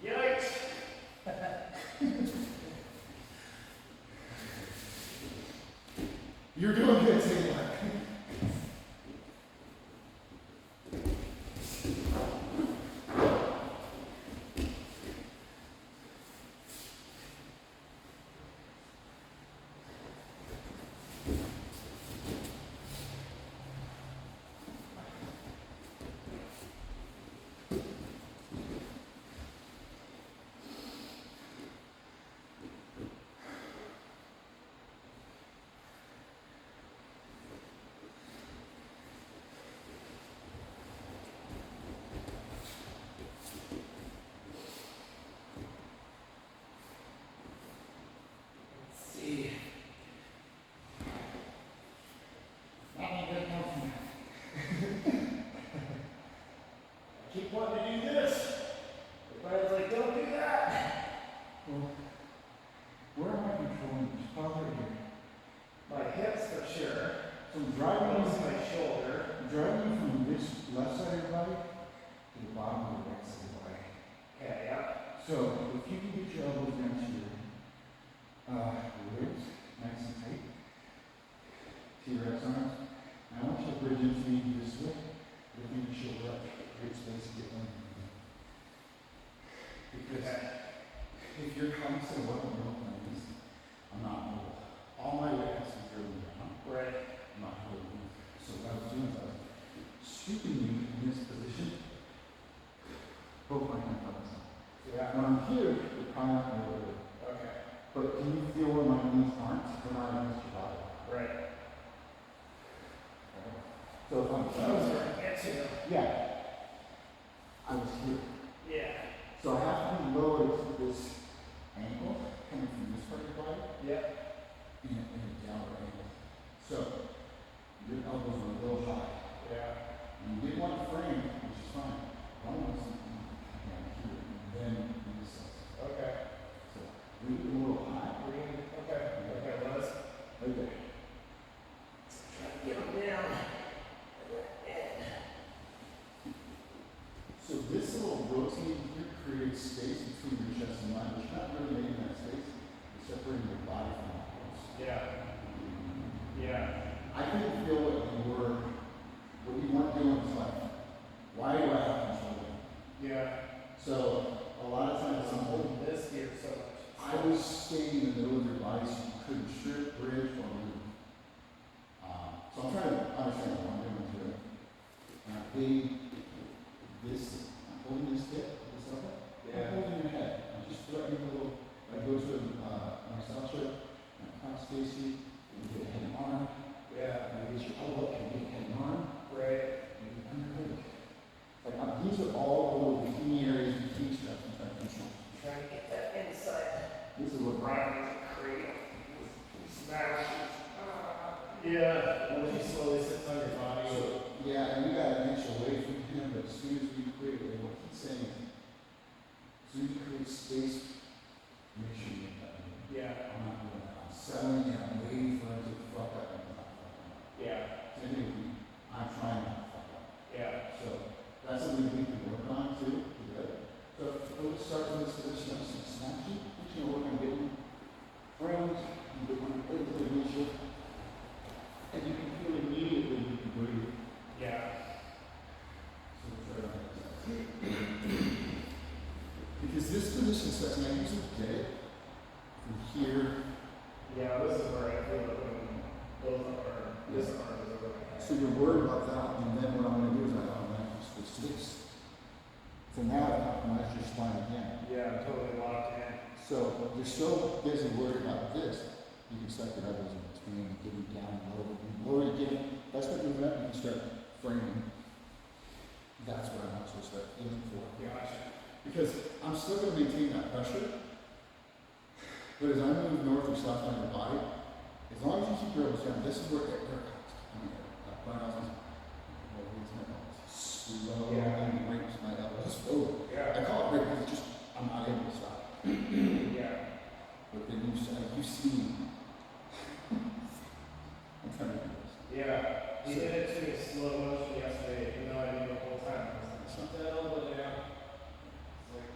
Speaker 5: Yikes!
Speaker 4: You're doing good, Taylor. So, your elbows are a little high.
Speaker 5: Yeah.
Speaker 4: You didn't want to frame, which is fine. I don't want something down here, then this.
Speaker 5: Okay.
Speaker 4: So, leave it a little high.
Speaker 5: Okay. Okay. Let's
Speaker 4: Right there.
Speaker 5: get them down.
Speaker 4: So this little rotating here creates space between your chest and line, which not really making that space, it's separating your body from the horse.
Speaker 5: Yeah. Yeah.
Speaker 4: I couldn't feel what you weren't doing was like, why do I have control?
Speaker 5: Yeah.
Speaker 4: So a lot of times
Speaker 5: I'm holding this here so much.
Speaker 4: I was staying in the middle of your body so you couldn't strip, bridge, or move. So I'm trying to understand what I'm doing to it. And I'm holding this hip, this elbow.
Speaker 5: Yeah.
Speaker 4: I'm holding your head. I'm just threatening a little, I go to my side my cross face you, and you get a head and arm,
Speaker 5: Yeah.
Speaker 4: and I get your elbow, and you get a head and arm,
Speaker 5: Right.
Speaker 4: and you underhook. Like, these are all little bikini areas, bikini straps I'm trying to control.
Speaker 5: Trying to get that inside.
Speaker 4: This is what
Speaker 5: Brian cradle. Smash. Yeah. When he slowly sits on your body.
Speaker 4: So, yeah, and we got an inch away from him, but as soon as we create, what he's saying is, as soon as you create space, make sure you make that move.
Speaker 5: Yeah.
Speaker 4: I'm not doing that. I'm settling in, I'm waiting for him to fuck up and not fuck up.
Speaker 5: Yeah.
Speaker 4: Anyway, I'm trying not to fuck up.
Speaker 5: Yeah.
Speaker 4: So, that's something we can work on too, together. So, we'll start from this position of some snap you. You know, we're going to get friends, you get one of the and you can feel immediately you can breathe.
Speaker 5: Yeah.
Speaker 4: So we'll try that. Because this position sets, and I usually get it from here.
Speaker 5: Yeah, this is where I feel it when both this arm is over my head.
Speaker 4: So you're worried about that, and then what I'm going to do is I automatically switch to this. So now I've optimized your spine again.
Speaker 5: Yeah, I'm totally locked in.
Speaker 4: So you're so busy worried about this, you can set your elbows in between, getting down low. The lower you get it, that's what you're at, you can start framing. That's what I want you to start feeling for.
Speaker 5: Gotcha.
Speaker 4: Because I'm still going to maintain that pressure, but as I move north or south on your body, as long as you keep your elbows down, this is where it comes. Slowly brings my elbows forward.
Speaker 5: Yeah.
Speaker 4: I call it break because it's just, I'm not able to stop.
Speaker 5: Yeah.
Speaker 4: But then you see me. I'm trying to do this.
Speaker 5: Yeah. He did it to me slow motion yesterday, even though I knew the whole time. I was like, shut that elbow down. It's like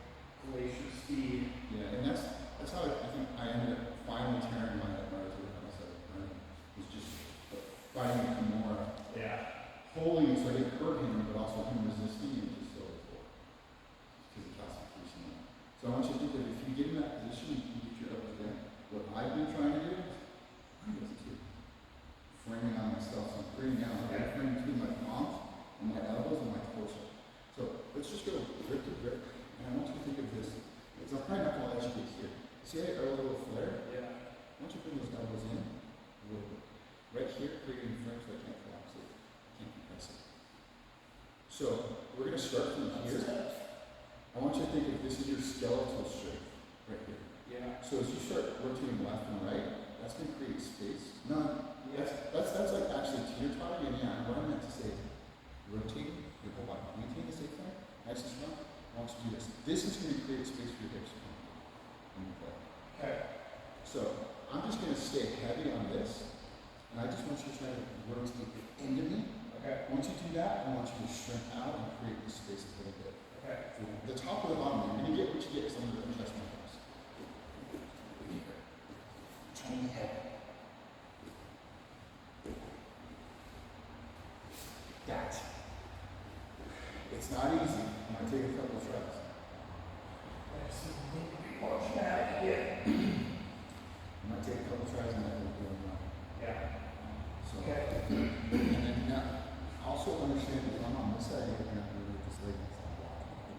Speaker 5: glacier speed.
Speaker 4: Yeah, and that's how I think I ended up finally tearing my rotator cuff burning. It was just fighting it more.
Speaker 5: Yeah.
Speaker 4: Holding it so I didn't hurt him, but also him resisting it just so it's for. Because the calcification. So I want you to think that if you get in that position, you can get your elbows down. What I've been trying to do, I wasn't too. Framing on myself, so I'm bringing down the right frame between my palms and my elbows and my torso. So let's just go grip to grip. And I want you to think of this. It's I'm probably not going to let you get here. See how your elbow flare?
Speaker 5: Yeah.
Speaker 4: I want you to bring those elbows in a little bit. Right here, creating a frame so I can't collapse it. I can't compress it. So we're going to start from here. I want you to think of this is your skeletal strength right here.
Speaker 5: Yeah.
Speaker 4: So as you start rotating left and right, that's going to create space. That's like actually teeter-tottering. And yeah, what I meant to say is rotating your whole body. Maintain the same thing. Axis front. I want you to do this. This is going to create space for your hips.
Speaker 5: Okay.
Speaker 4: So I'm just going to stay heavy on this, and I just want you to try to rotate the end of me.
Speaker 5: Okay.
Speaker 4: Once you do that, I want you to strength out and create this space a little bit.
Speaker 5: Okay.
Speaker 4: The top or the bottom, you're going to get what you get because I'm going to adjust my hips. Trying to head. That. It's not easy. I'm going to take a couple of tries.
Speaker 5: Watch that. Yeah.
Speaker 4: I'm going to take a couple of tries and then we'll do it right.
Speaker 5: Yeah.
Speaker 4: So,
Speaker 5: Okay.
Speaker 4: and then now, also understand that if I'm on this side, you're going to have to move this leg and stop walking.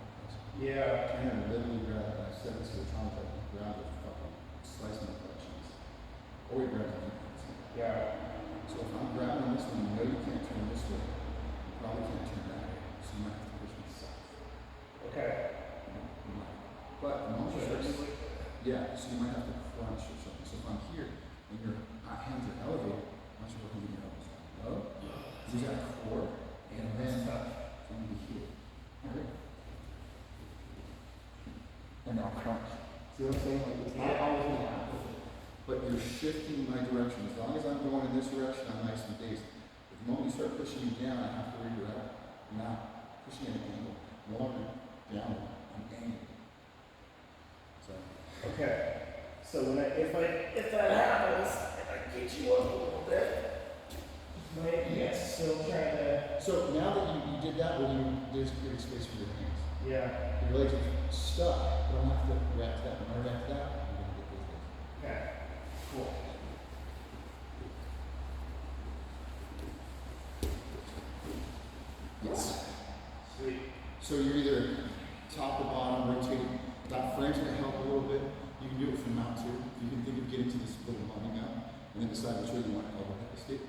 Speaker 5: Yeah.
Speaker 4: I'm going to literally grab, I said this to the trauma tech, grab it, fucking slice my butt cheese. Or we grab it.
Speaker 5: Yeah.
Speaker 4: So if I'm grabbing this one, you know you can't turn this way. You probably can't turn that way. So you might have to push me south.
Speaker 5: Okay.
Speaker 4: You might. But once you start, yeah, so you might have to crunch or something. So if I'm here and your hands are elevated, once you're working use that core, and then from here. Right? And now crunch. See what I'm saying? Like it's not always gonna happen, but you're shifting my direction. As long as I'm going in this direction, I'm nice and based. But the moment you start pushing me down, I have to redirect. Now, pushing at an angle. No longer down, I'm angling. So,
Speaker 5: Okay. So when if that happens, and I get you up a little bit, maybe
Speaker 4: Yes.
Speaker 5: still trying to.
Speaker 4: so now that you did that, there's creating space for your hands.
Speaker 5: Yeah.
Speaker 4: Your legs are stuck. You don't have to react to that. When I react to that, you're going to get those legs.
Speaker 5: Okay. Cool.
Speaker 4: Yes.
Speaker 5: Sweet.
Speaker 4: So you're either top or bottom, rotating. That frame's going to help a little bit. You can do it from mount too. You can think of getting to this little body mount and then decide which way you want to elbow head to stick.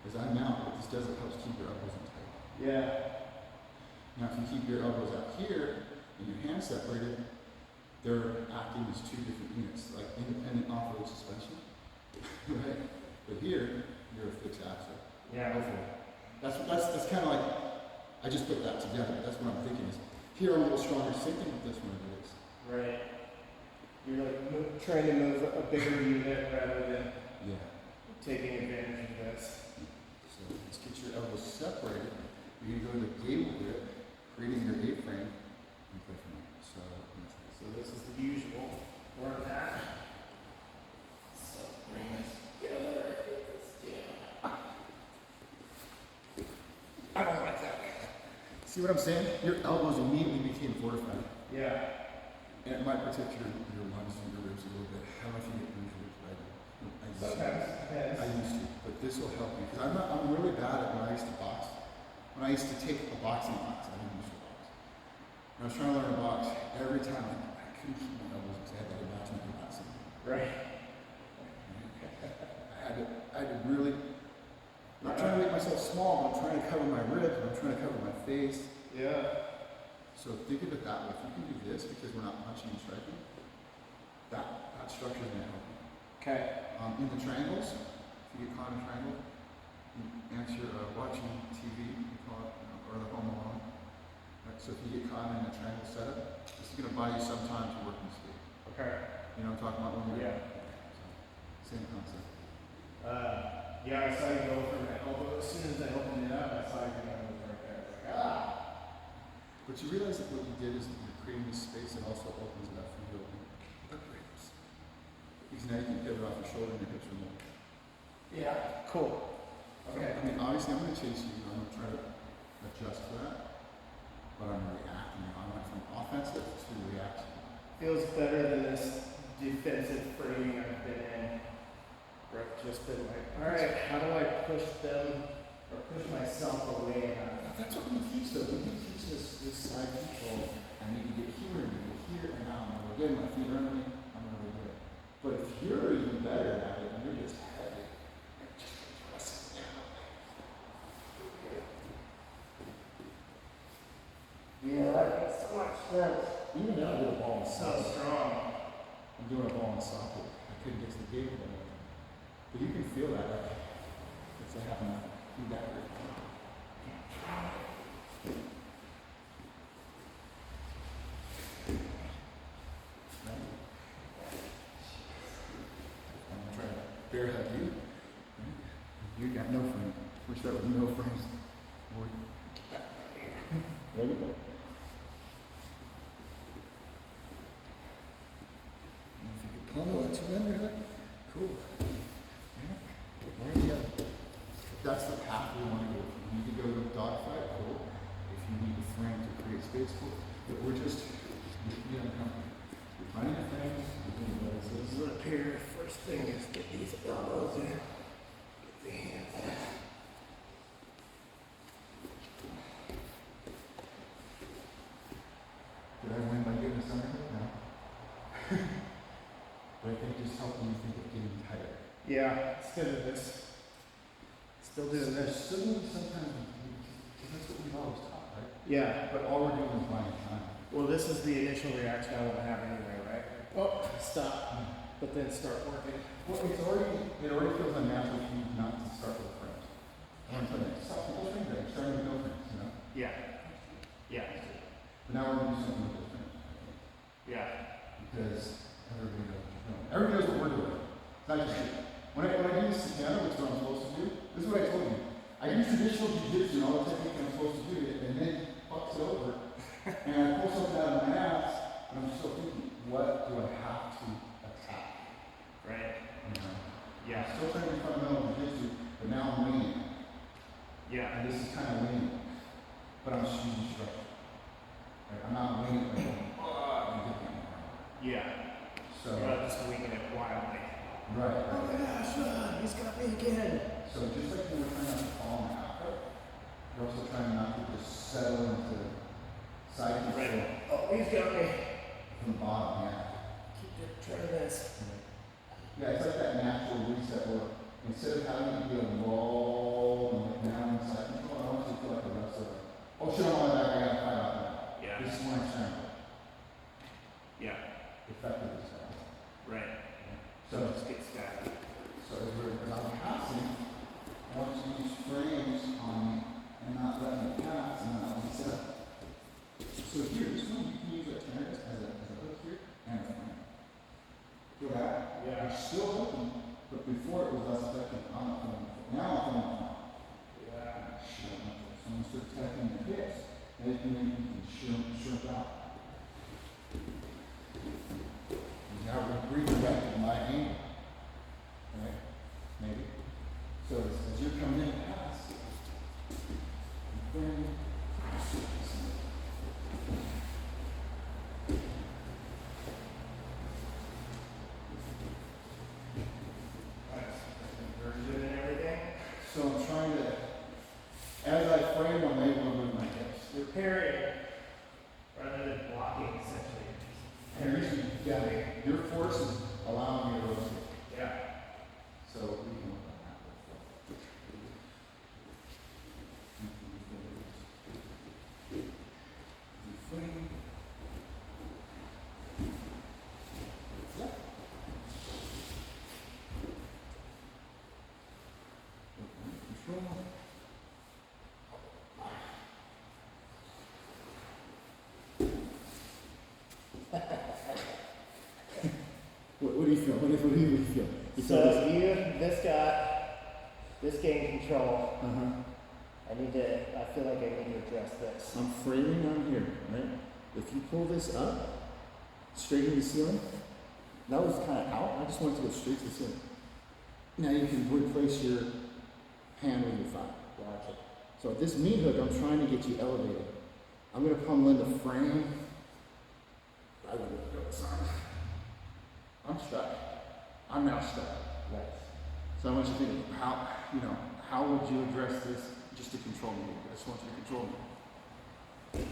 Speaker 4: As I mount, what this does, it helps keep your elbows in tight.
Speaker 5: Yeah.
Speaker 4: Now if you keep your elbows out here and your hands separated, they're acting as two different units, like independent off-road suspension. Right? But here, you're a fixed axle.
Speaker 5: Yeah.
Speaker 4: That's kind of like, I just put that together. That's what I'm thinking is, here I'm a little stronger. Same thing with this one it is.
Speaker 5: Right. You're like trying to move a bigger unit rather than
Speaker 4: Yeah.
Speaker 5: taking advantage of this.
Speaker 4: So let's get your elbows separated. You're going to go to the gable grip, creating your A-frame, and play from there. So
Speaker 5: This is the usual work that. So bring this together. I don't like that.
Speaker 4: see what I'm saying? Your elbows immediately became fortified.
Speaker 5: Yeah.
Speaker 4: And it might protect your lungs and your ribs a little bit. I don't know if you get bruised ribs, but I do.
Speaker 5: Sometimes.
Speaker 4: I used to, but this will help me. Because I'm really bad at when I used to box. When I used to take a boxing class, I didn't used to box. When I was trying to learn to box, every time I couldn't keep my elbows because I had that imaginary boxing.
Speaker 5: Right.
Speaker 4: I had to really, I'm not trying to make myself small, but I'm trying to cover my ribs, and I'm trying to cover my face.
Speaker 5: Yeah.
Speaker 4: So think of it that way. If you can do this because we're not punching and striking, that structure is going to help you.
Speaker 5: Okay.
Speaker 4: In the triangles, if you get caught in a triangle, and you're watching TV, you call it, or the Home Alone. Right? So if you get caught in a triangle setup, this is going to buy you some time to work in sleep.
Speaker 5: Okay.
Speaker 4: You know what I'm talking about? When you're
Speaker 5: Yeah.
Speaker 4: So, same concept.
Speaker 5: Yeah, I saw you go for my elbow. As soon as I opened it up, I saw you go right there. I was like, ah.
Speaker 4: But you realize that what you did is you're creating this space that also opens it up for you to open the ribs. Because now you can pivot off your shoulder and your hips are more.
Speaker 5: Yeah. Cool. Okay.
Speaker 4: I mean, obviously I'm going to chase you, I'm going to try to adjust to that, but I'm reacting. I went from offensive to reaction.
Speaker 5: Feels better than this defensive framing I've been in. Where I've just been like, all right, how do I push them or push myself away?
Speaker 4: That's what we teach though. We teach this side control. I need to get here and get here, and now I'm going to get my feet under me, I'm going to do it. But if you're even better at it, and you're just heavy, and just press it down.
Speaker 5: Yeah, that makes so much sense.
Speaker 4: Even now I did a ball and
Speaker 5: So
Speaker 4: socket.
Speaker 5: strong.
Speaker 4: I'm doing a ball and socket. I couldn't get to the gable though. But you can feel that, like, it's like having that feedback. I'm gonna try to bear hug you. You got no frame. Wish that was no frames. There we go. And if you could pummel it, surrender it. Cool. Yeah. There you go. That's the path we want to go. If you need to go to a dogfight, cool. If you need a frame to create space for it. But we're just, we uncomfortable. We're finding a frame. We're doing what it says.
Speaker 5: Look here, first thing is get these elbows in. Get the hands in.
Speaker 4: Did I win by getting this under? No. But I think just helping you think of getting tighter.
Speaker 5: Yeah, instead of this. Still doing this.
Speaker 4: Suddenly, sometimes, because that's what we've always taught, right?
Speaker 5: Yeah.
Speaker 4: But all we're doing is buying time.
Speaker 5: Well, this is the initial reaction I want to have anyway, right? Oh, stop. But then start working.
Speaker 4: Well, it already feels unnatural for you not to start with frames. And so, stop with those frames. use traditional jiu-jitsu and all the technique I'm supposed to do it, and then it fucks it over. And I pull something out of my ass, and I'm still thinking, what do I have to attack?
Speaker 5: Right.
Speaker 4: You know?
Speaker 5: Yeah.
Speaker 4: I'm still trying to be fundamental jiu-jitsu, but now I'm winging it.
Speaker 5: Yeah.
Speaker 4: And this is kind of winging it. But I'm just using structure. Right? I'm not winging it like, and getting it.
Speaker 5: Yeah.
Speaker 4: So,
Speaker 5: You're not just winging it wildly.
Speaker 4: right.
Speaker 5: Oh my gosh, he's got me again.
Speaker 4: So just like when we're trying not to fall in the outfit, you're also trying not to just settle into side control
Speaker 5: Right. Oh, he's got me.
Speaker 4: from the bottom, yeah.
Speaker 5: Keep trying this.
Speaker 4: Yeah, it's like that natural reset where instead of having it be a roll and look down in side control, I want you to feel like a wrestler. Oh shit, I'm on my back, I gotta fight out now.
Speaker 5: Yeah.
Speaker 4: This is my strength.
Speaker 5: Yeah.
Speaker 4: Effective as well.
Speaker 5: Right.
Speaker 4: So,
Speaker 5: Just get stabbed.
Speaker 4: so as I'm passing, I want you to use frames on me and not let me pass and not let me set up. So here, this one you can use a tennis as a hook here and a frame. Feel that?
Speaker 5: Yeah.
Speaker 4: It's still open, but before it was less effective. I'm not feeling it. Now I'm feeling it.
Speaker 5: Yeah.
Speaker 4: Shit, so I'm start tapping the hips, and then you can shrink out. Now we're breathing back to my angle. Right? Maybe. So as you're coming in past, then
Speaker 5: Inversion and everything.
Speaker 4: so I'm trying to, as I frame, I'm able to move my hips.
Speaker 5: You're parrying rather than blocking, essentially.
Speaker 4: And usually, yeah, your force is allowing me to rotate.
Speaker 5: Yeah.
Speaker 4: So we can work on that. Frame. Yeah. Control. What do you feel? What do you feel? You feel this?
Speaker 5: So this gained control.
Speaker 4: Uh-huh.
Speaker 5: I feel like I need to address this.
Speaker 4: I'm framing on here, right? If you pull this up, straight to the ceiling, that was kind of out. I just want it to go straight to the ceiling. Now you can replace your hand with your thigh.
Speaker 5: Gotcha.
Speaker 4: So this meat hook, I'm trying to get you elevated. I'm going to pummel in the frame. I wouldn't let go of this arm. I'm stuck. I'm now stuck.
Speaker 5: Nice.
Speaker 4: So I want you to think of how would you address this just to control me? I just want you to control me.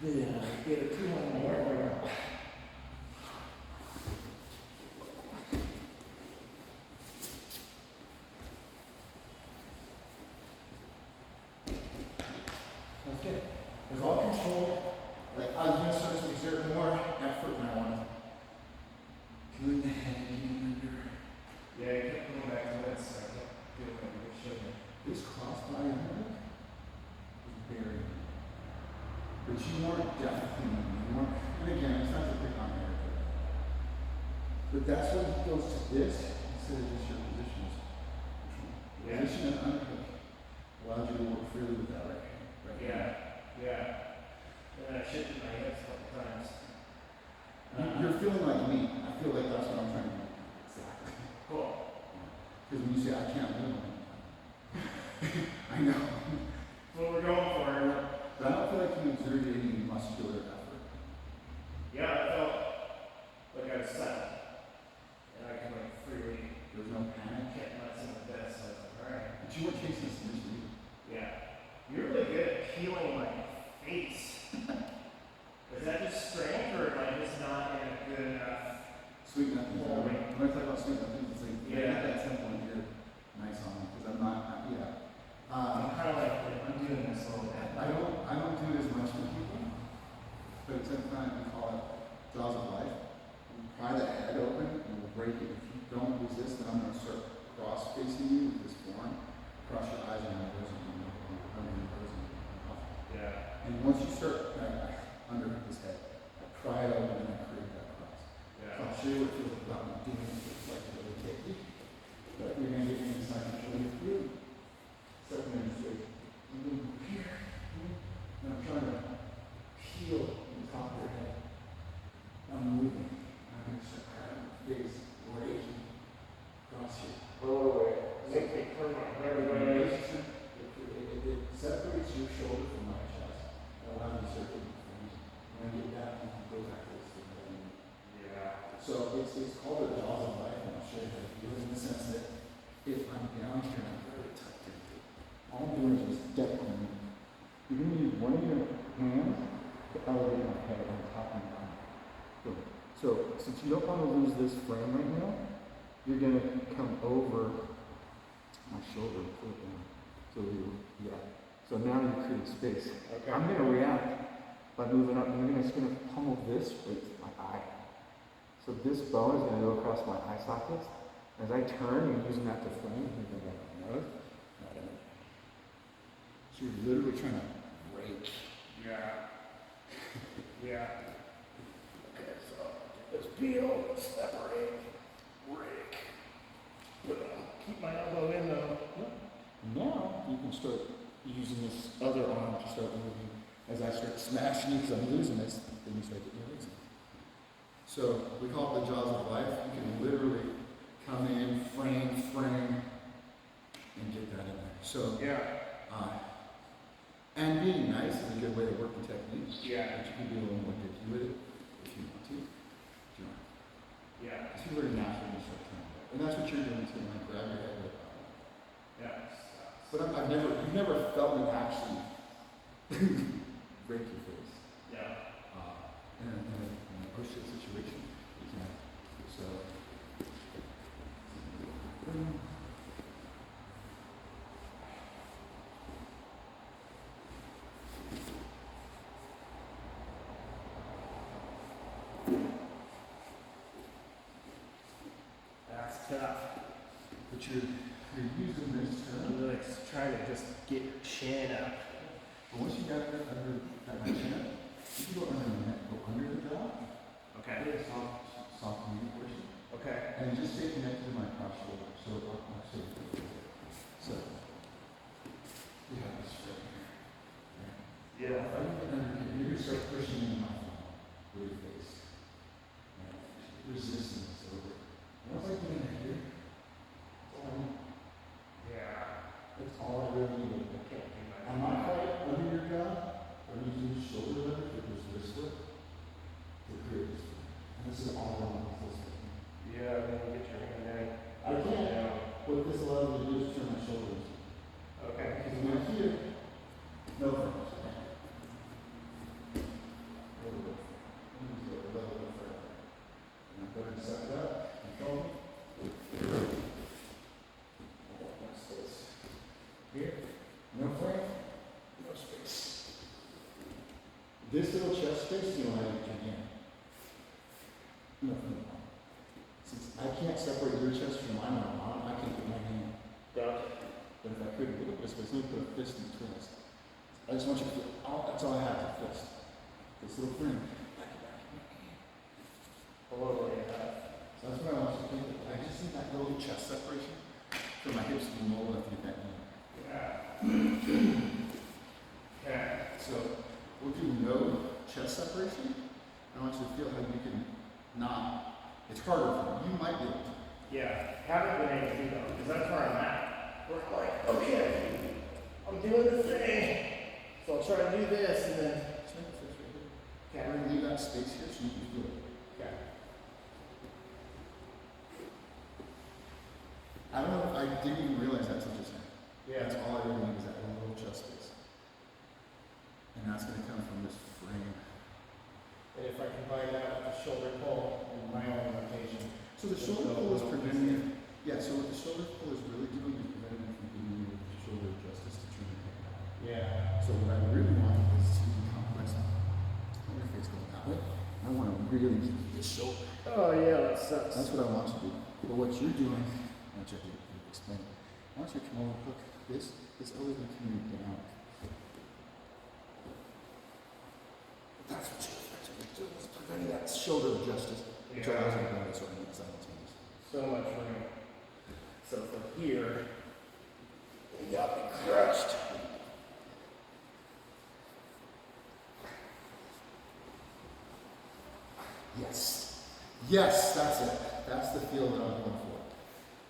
Speaker 5: Yeah. Get a 200 more.
Speaker 4: That's good. There's all control. Like I was gonna start to exert more effort than I wanted. Doing the head under.
Speaker 5: Yeah, you kept going back to that, so I kept feeling like it should be.
Speaker 4: This crossbody under is buried. But you weren't definitely you weren't, and again, it's not to pick on Eric. But that's when it goes to this instead of just your positions.
Speaker 5: Yeah.
Speaker 4: Position and underhook allows you to work freely with that right hand. Right hand.
Speaker 5: Yeah. Yeah. And I shifted my hips a couple times.
Speaker 4: You're feeling like me. I feel like that's what I'm trying to do. Exactly.
Speaker 5: Cool.
Speaker 4: Because when you say I can't live on it, I know.
Speaker 5: That's what we're going for.
Speaker 4: But I don't feel like you exerted any muscular effort.
Speaker 5: Yeah, I felt like I was settled. And I could like freely
Speaker 4: There was no panic.
Speaker 5: get nuts in the bed, so I was like, alright.
Speaker 4: But you weren't chasing this initially.
Speaker 5: Yeah. You're really good at peeling my face. Is that just strength or am I just not in a good enough?
Speaker 4: Sweet nothing.
Speaker 5: Oh,
Speaker 4: When
Speaker 5: right.
Speaker 4: I talk about sweet nothing, it's like,
Speaker 5: Yeah.
Speaker 4: that tempo in here, nice on me, because I'm not, yeah.
Speaker 5: I'm kind of like, I'm doing this a little bit.
Speaker 4: I don't do it as much with people, but at the same time, we call it jaws of life. We pry the head open and we'll break it. If you don't resist, then I'm going to start cross-facing you with this form, across your eyes and your nose and your mouth.
Speaker 5: Yeah.
Speaker 4: And once you start, under his head, I pry it open and I create that cross. show you what it feels about me doing it. It's like a little technique. But you're going to get me inside and show you through. So I'm going to say, I'm moving here. And I'm trying to peel the top of your head. I'm moving. I'm going to start grabbing my face, raking across here.
Speaker 5: Oh, wait. Make me turn my head away.
Speaker 4: It separates your shoulder from my chest. It allows me to circulate my fingers. When I get down, you can go back to this.
Speaker 5: Yeah.
Speaker 4: So it's called the jaws of life, and I'll show you how to do it in the sense that if I'm down here and I'm very tucked in, all I'm doing is just decking. You're going to use one of your hands to elevate my head on top of my arm. Boom. So since you don't want to lose this frame right now, you're going to come over my shoulder and pull it down. So yeah. So now you're creating space.
Speaker 5: Okay.
Speaker 4: I'm going to react by moving up, and I'm just going to pummel this with my eye. So this bone is going to go across my eye sockets. As I turn, I'm using that to frame. You're going to go north, not in. So you're literally trying to break.
Speaker 5: Yeah. Yeah. Okay, so let's peel, separate, break. Keep my elbow in though.
Speaker 4: Now you can start using this other arm to start moving. As I start smashing you because I'm losing this, then you start getting releasing. So we call it the jaws of life. You can literally come in, frame, and get that in there. So
Speaker 5: Yeah.
Speaker 4: and being nice is a good way to work the technique.
Speaker 5: Yeah.
Speaker 4: But you can be a little more dicky with it if you want to. If you want.
Speaker 5: Yeah.
Speaker 4: It's very natural to start turning it. And that's what you're doing too. Like grab your head like that.
Speaker 5: Yeah.
Speaker 4: But you've never felt me actually break your face.
Speaker 5: Yeah.
Speaker 4: In a push-it situation, you can. So.
Speaker 5: That's tough.
Speaker 4: But you're using this term.
Speaker 5: I'm really trying to just get your chin up.
Speaker 4: But once you got it under that my chin, you can go under the neck, go under the jaw.
Speaker 5: Okay.
Speaker 4: Soft knee portion.
Speaker 5: Okay.
Speaker 4: And just stay connected to my cross shoulder. So up my shoulder. So you have this right here.
Speaker 5: Yeah.
Speaker 4: If I get under here, you're gonna start pushing in my thumb with your face. Right? Resistance over. Once I get in here, that's all I need.
Speaker 5: Yeah.
Speaker 4: That's all I really need.
Speaker 5: I can't do my.
Speaker 4: I'm not quite under your jaw. I'm using shoulder leverage, which is this way, to create this way. And this is all I want is this way.
Speaker 5: Yeah, then you get your hand in.
Speaker 4: I can't. What this allows me to do is turn my shoulders.
Speaker 5: Okay.
Speaker 4: Because when I'm here, no further. Level it further. And I'm going to set it up, control me. No space. Here, no frame, no space. This little chest space, you know, I can in. Nothing wrong. Since I can't separate your chest from mine on mine, I can put my hand.
Speaker 5: Gotcha.
Speaker 4: But if I could, a little bit of space, let me put a fist in between us. I just want you to feel, that's all I have to fist. This little frame.
Speaker 5: Oh, yeah.
Speaker 4: So that's what I want you to think of. I just need that little chest separation for my hips to be mobile enough to get that in.
Speaker 5: Yeah. Okay.
Speaker 4: So we'll do no chest separation. I want you to feel how you can not. It's harder for you. You might be able to.
Speaker 5: Yeah. Haven't been able to do though, because that's where I'm at. We're like, okay, I'm doing the thing. So I'll try to do this and then.
Speaker 4: Just make a fist right here.
Speaker 5: Okay.
Speaker 4: We're going to leave that space here so you can feel it.
Speaker 5: Okay.
Speaker 4: I don't know if I didn't even realize that's what just happened.
Speaker 5: Yeah.
Speaker 4: That's all I really need is that one little chest space. And that's going to come from this frame.
Speaker 5: And if I combine that with the shoulder pull and my own rotation.
Speaker 4: So the shoulder pull is preventing. Yeah, so what the shoulder pull is really doing is preventing it from giving you the shoulder justice to turn your head back.
Speaker 5: Yeah.
Speaker 4: So what I really want is to compress when your face going that way. I want to really use this shoulder.
Speaker 5: Oh yeah, that sucks.
Speaker 4: That's what I want you to do. But what you're doing, I want you to explain it. I want you to come over, hook this always going to come down. That's what you're doing. It's preventing that shoulder of justice. which allows you to go sort of simultaneously.
Speaker 5: So much room. So from here, you got me crushed.
Speaker 4: Yes. Yes, that's it. That's the feel that I'm going for.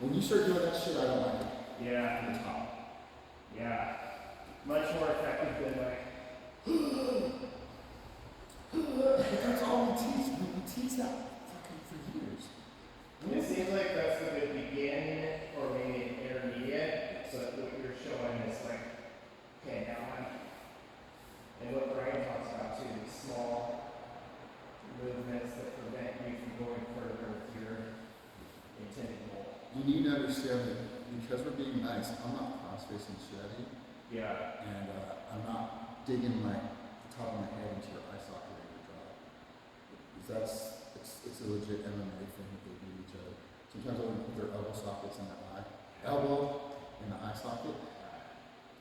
Speaker 4: When you start doing that shit, I don't like it.
Speaker 5: Yeah.
Speaker 4: From the top.
Speaker 5: Yeah. Much more effective than like.
Speaker 4: But that's all we teach. We teach that fucking for years.
Speaker 5: It seems like that's the good begin or maybe an intermediate. So what you're showing is like, okay, now I'm. And what Brian talks about too, these small movements that prevent you from going further with your intended goal.
Speaker 4: You need to understand that because we're being nice, I'm not cross-facing strategy,
Speaker 5: Yeah.
Speaker 4: and I'm not digging the top of my head into your eye socket every drive. It's a legit MMA thing that they do to each other. Sometimes they'll put their elbow sockets in the eye, elbow in the eye socket.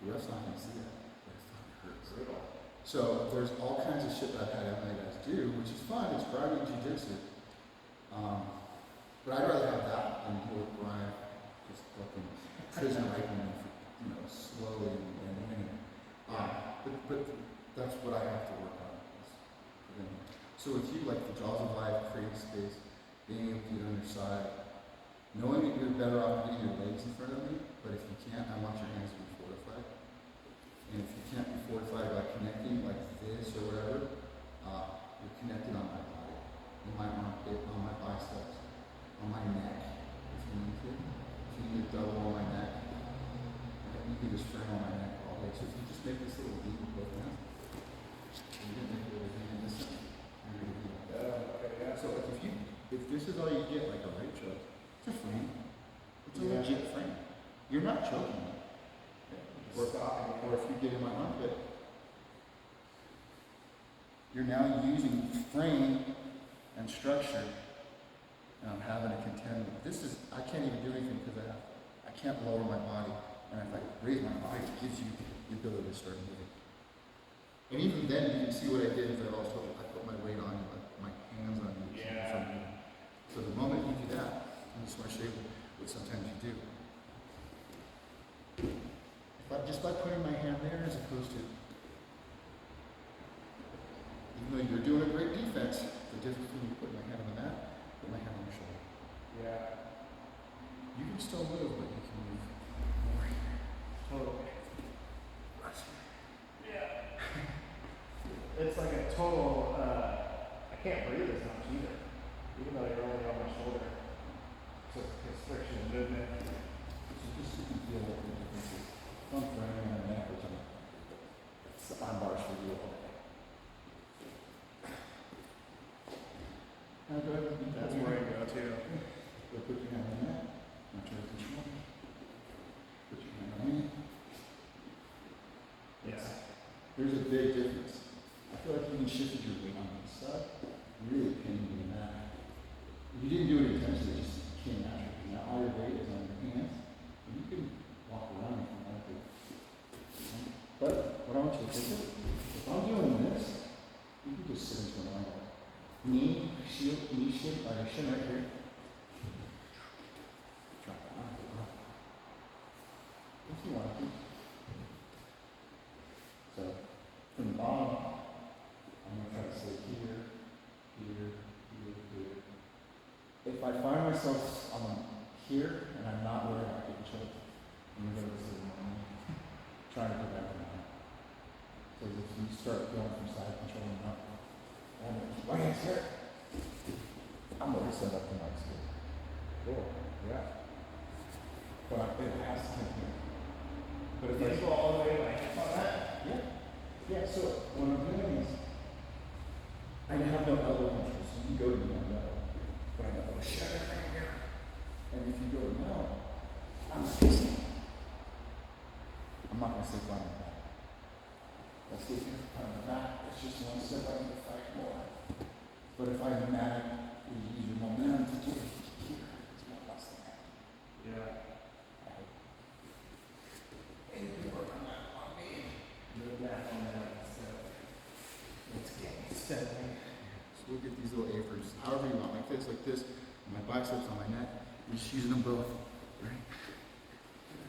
Speaker 4: The ref's not gonna see that, but it fucking hurts.
Speaker 5: Brutal.
Speaker 4: So there's all kinds of shit that I've had MMA guys do, which is fun. It's karate jiu-jitsu. But I'd rather have that than deal with Brian just fucking prison raping me, slowly and winning. But that's what I have to work on. So with you, like the jaws of life, creating space, being able to get on your side, knowing that you're better off getting your legs in front of me, but if you can't, I want your hands to be fortified. And if you can't be fortified by connecting like this or whatever, you're connected on my body, in my armpit, on my biceps, on my neck. If you need to, double on my neck, you can just frame on my neck all day. So if you just make this little V with both hands, you can make a little V in this one, you're gonna be like that.
Speaker 5: Okay, yeah.
Speaker 4: So like if this is all you get, like a right choke, it's a frame. It's a
Speaker 5: Yeah.
Speaker 4: legit frame. You're not choking me. Or if you get in my armpit, you're now using frame and structure, and I'm having to contend with. I can't even do anything because I can't lower my body, and if I raise my body, it gives you the ability to start moving. And even then, you can see what I did is I put my weight on you, like my hands on you.
Speaker 5: Yeah.
Speaker 4: From you. So the moment you do that, I just want to show you what sometimes you do. Just by putting my hand there as opposed to, even though you're doing a great defense, the difference between you put my hand on the mat, put my hand on your shoulder.
Speaker 5: Yeah.
Speaker 4: You can still move, but you can move.
Speaker 5: Totally. Yeah. It's like a total, I can't breathe as much either, even though you're only on my shoulder. So it's friction and movement.
Speaker 4: So just so you can feel what the difference is. Don't throw anything on the mat, which it's the arm bars for you all day. Now go ahead and beat that.
Speaker 5: That's where I go to.
Speaker 4: Go put your hand on that. Now try to control. Put your hand on me.
Speaker 5: Yeah.
Speaker 4: There's a big difference. I feel like you can shift your weight on this side, really pinning me in that. You didn't do it intentionally, it just came naturally. Now all your weight is on your hands, and you can walk around if you want to. But what I want you to think of, if I'm doing this, you can just sit into an angle. Knee shield, like I should right here. Drop it on. If you want to. So, from the bottom, I'm going to try to say here, here, here, here. If I find myself here and I'm not worried about getting choked, I'm going to go to this one. Trying to put that down. So if you start going from side control and up, and my hands here, I'm going to set up to my skill. Cool, yeah. But it has to come here. But if I
Speaker 5: Go all the way like on that?
Speaker 4: yeah. Yeah, so what I'm doing is, I have no elbow control, so you go to me on that. But I go, oh shit, right here. And if you go to no, I'm not gonna say fine with that. Let's get here, on the back, it's just one step I need to fight more. But if I dramatically use your momentum to do it here, it's more less than that.
Speaker 5: Yeah.
Speaker 4: And you work on that on me.
Speaker 5: Move that on that. So let's get steadily.
Speaker 4: So go get these little A-frames, however you want, like this, and my biceps on my neck. You're just using them both, right?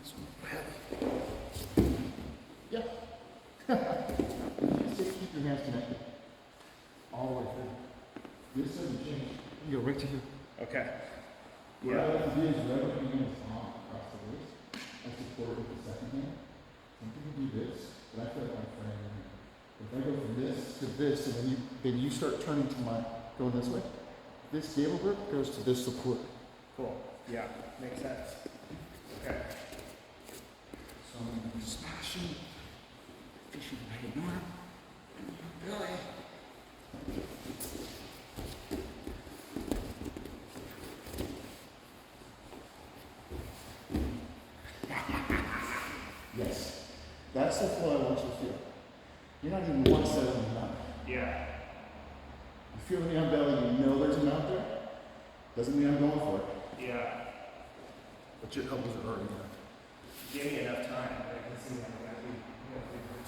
Speaker 4: This one heavy. Yeah. Just keep your hands connected all the way through. This doesn't change. You go right to here.
Speaker 5: Okay.
Speaker 4: What I like to do is right up your hand is on across the waist. I support it with the second hand. Some people do this, but I feel like I'm framing it. If I go from this to this, and then you start turning to my going this way. This gable grip goes to this support.
Speaker 5: Cool. Yeah, makes sense. Okay.
Speaker 4: So I'm going to be smashing, fishing like a norm, and belly. Yes, that's the flow I want you to feel. You're not even one set of them out.
Speaker 5: Yeah.
Speaker 4: You feel me on belly, you know there's a mount there. Doesn't mean I'm going for it.
Speaker 5: Yeah.
Speaker 4: But your elbows are already there.
Speaker 5: Give me enough time. I can see that I'm gonna be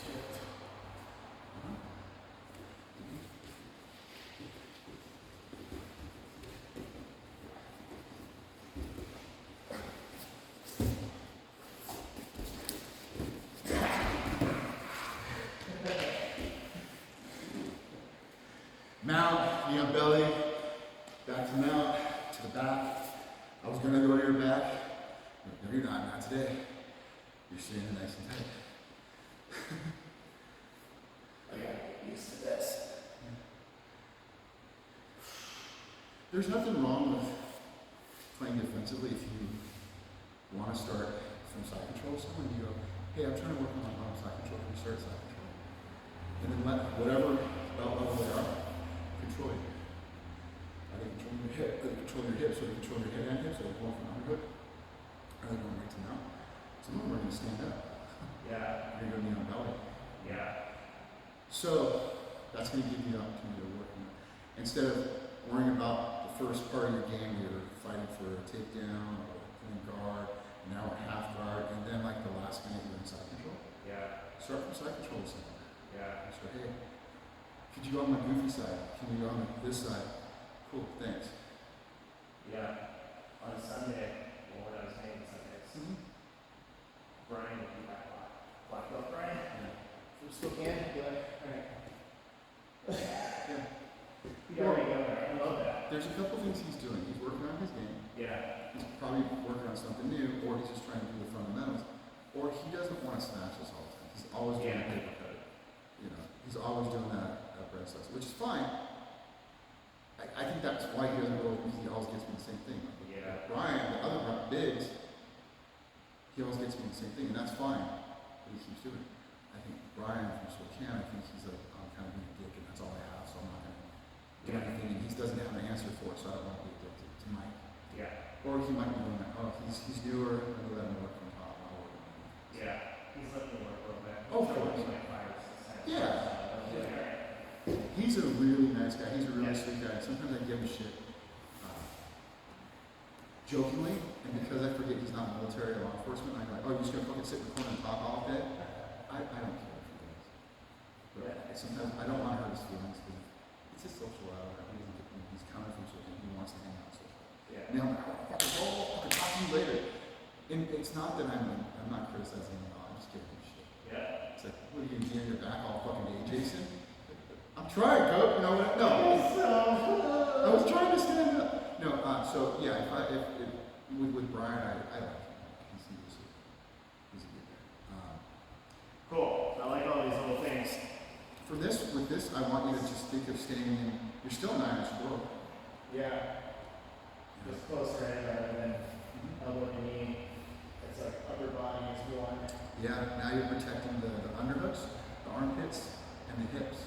Speaker 5: tilt.
Speaker 4: Mount, knee on belly, back to mount, to the back. I was gonna go to your back. No, you're not today. You're standing nice and tight.
Speaker 5: I gotta get used to this.
Speaker 4: There's nothing wrong with playing defensively if you want to start from side control. Someone you go, hey, I'm trying to work on my arm side control. Can you start side control? And then let whatever level they are control you. Are they controlling your hip? Are they controlling your hips? Are they controlling your head and hips? Are they going from underhook? Are they going right to mount? Some of them are going to stand up.
Speaker 5: Yeah.
Speaker 4: You're going to be on belly.
Speaker 5: Yeah.
Speaker 4: So that's going to give you the opportunity to work on it. Instead of worrying about the first part of your game where you're fighting for a takedown or playing guard, and now at half guard, and then like the last minute you're in side control.
Speaker 5: Yeah.
Speaker 4: Start from side control or something.
Speaker 5: Yeah.
Speaker 4: So hey, could you go on my goofy side? Can you go on this side? Cool, thanks.
Speaker 5: Yeah. On a Sunday, well, when I was hanging Sundays, Brian would be black belt Brian.
Speaker 4: Yeah.
Speaker 5: From Spokane, be like, alright.
Speaker 4: Yeah.
Speaker 5: He'd already go there. I love that.
Speaker 4: There's a couple things he's doing. He's working on his game.
Speaker 5: Yeah.
Speaker 4: He's probably working on something new, or he's just trying to do the fundamentals, or he doesn't want to smash us all the time. He's always doing
Speaker 5: Yeah.
Speaker 4: paper cut. You know, he's always doing that at breast size, which is fine. I think that's why he doesn't go, because he always gets me the same thing.
Speaker 5: Yeah.
Speaker 4: Brian, the other bigs, he always gets me the same thing, and that's fine. But he keeps doing it. I think Brian from Spokane, I think he's like, I'm kind of being a dick, and that's all I have, so I'm not going to do anything. And he doesn't have an answer for it, so I don't want to be addicted to Mike.
Speaker 5: Yeah.
Speaker 4: Or he might be doing that. Oh, he's newer. I'm gonna let him work from top. I'll work on him.
Speaker 5: Yeah. He's letting me work a little bit.
Speaker 4: Oh, of course.
Speaker 5: Like 5 or 6 times.
Speaker 4: Yeah.
Speaker 5: Yeah.
Speaker 4: He's a really nice guy. He's a really
Speaker 5: Yeah.
Speaker 4: sweet guy. Sometimes I give him shit, jokingly, and because I forget he's not military or law enforcement, I'm like, oh, you're just gonna fucking sit in the corner and talk all day? I don't care if he does. But sometimes I don't want to hurt his feelings because it's a social hour. He's coming from something. He wants to hang out social.
Speaker 5: Yeah.
Speaker 4: And I'm like, oh, fucking go, I'll talk to you later. And it's not that I'm not criticizing him at all. I'm just giving him shit.
Speaker 5: Yeah.
Speaker 4: It's like, what are you gonna be on your back all fucking day, Jason? I'm trying, Coach. You know what? No. I was trying to stand up. No. So yeah, if with Brian, I like him. He's a good guy.
Speaker 5: Cool. I like all these little things.
Speaker 4: With this, I want you to just think of staying in. You're still 9-inch world.
Speaker 5: Yeah. Just closer in rather than elbow to knee. It's like upper body is one.
Speaker 4: Yeah. Now you're protecting the underhooks, the armpits, and the hips.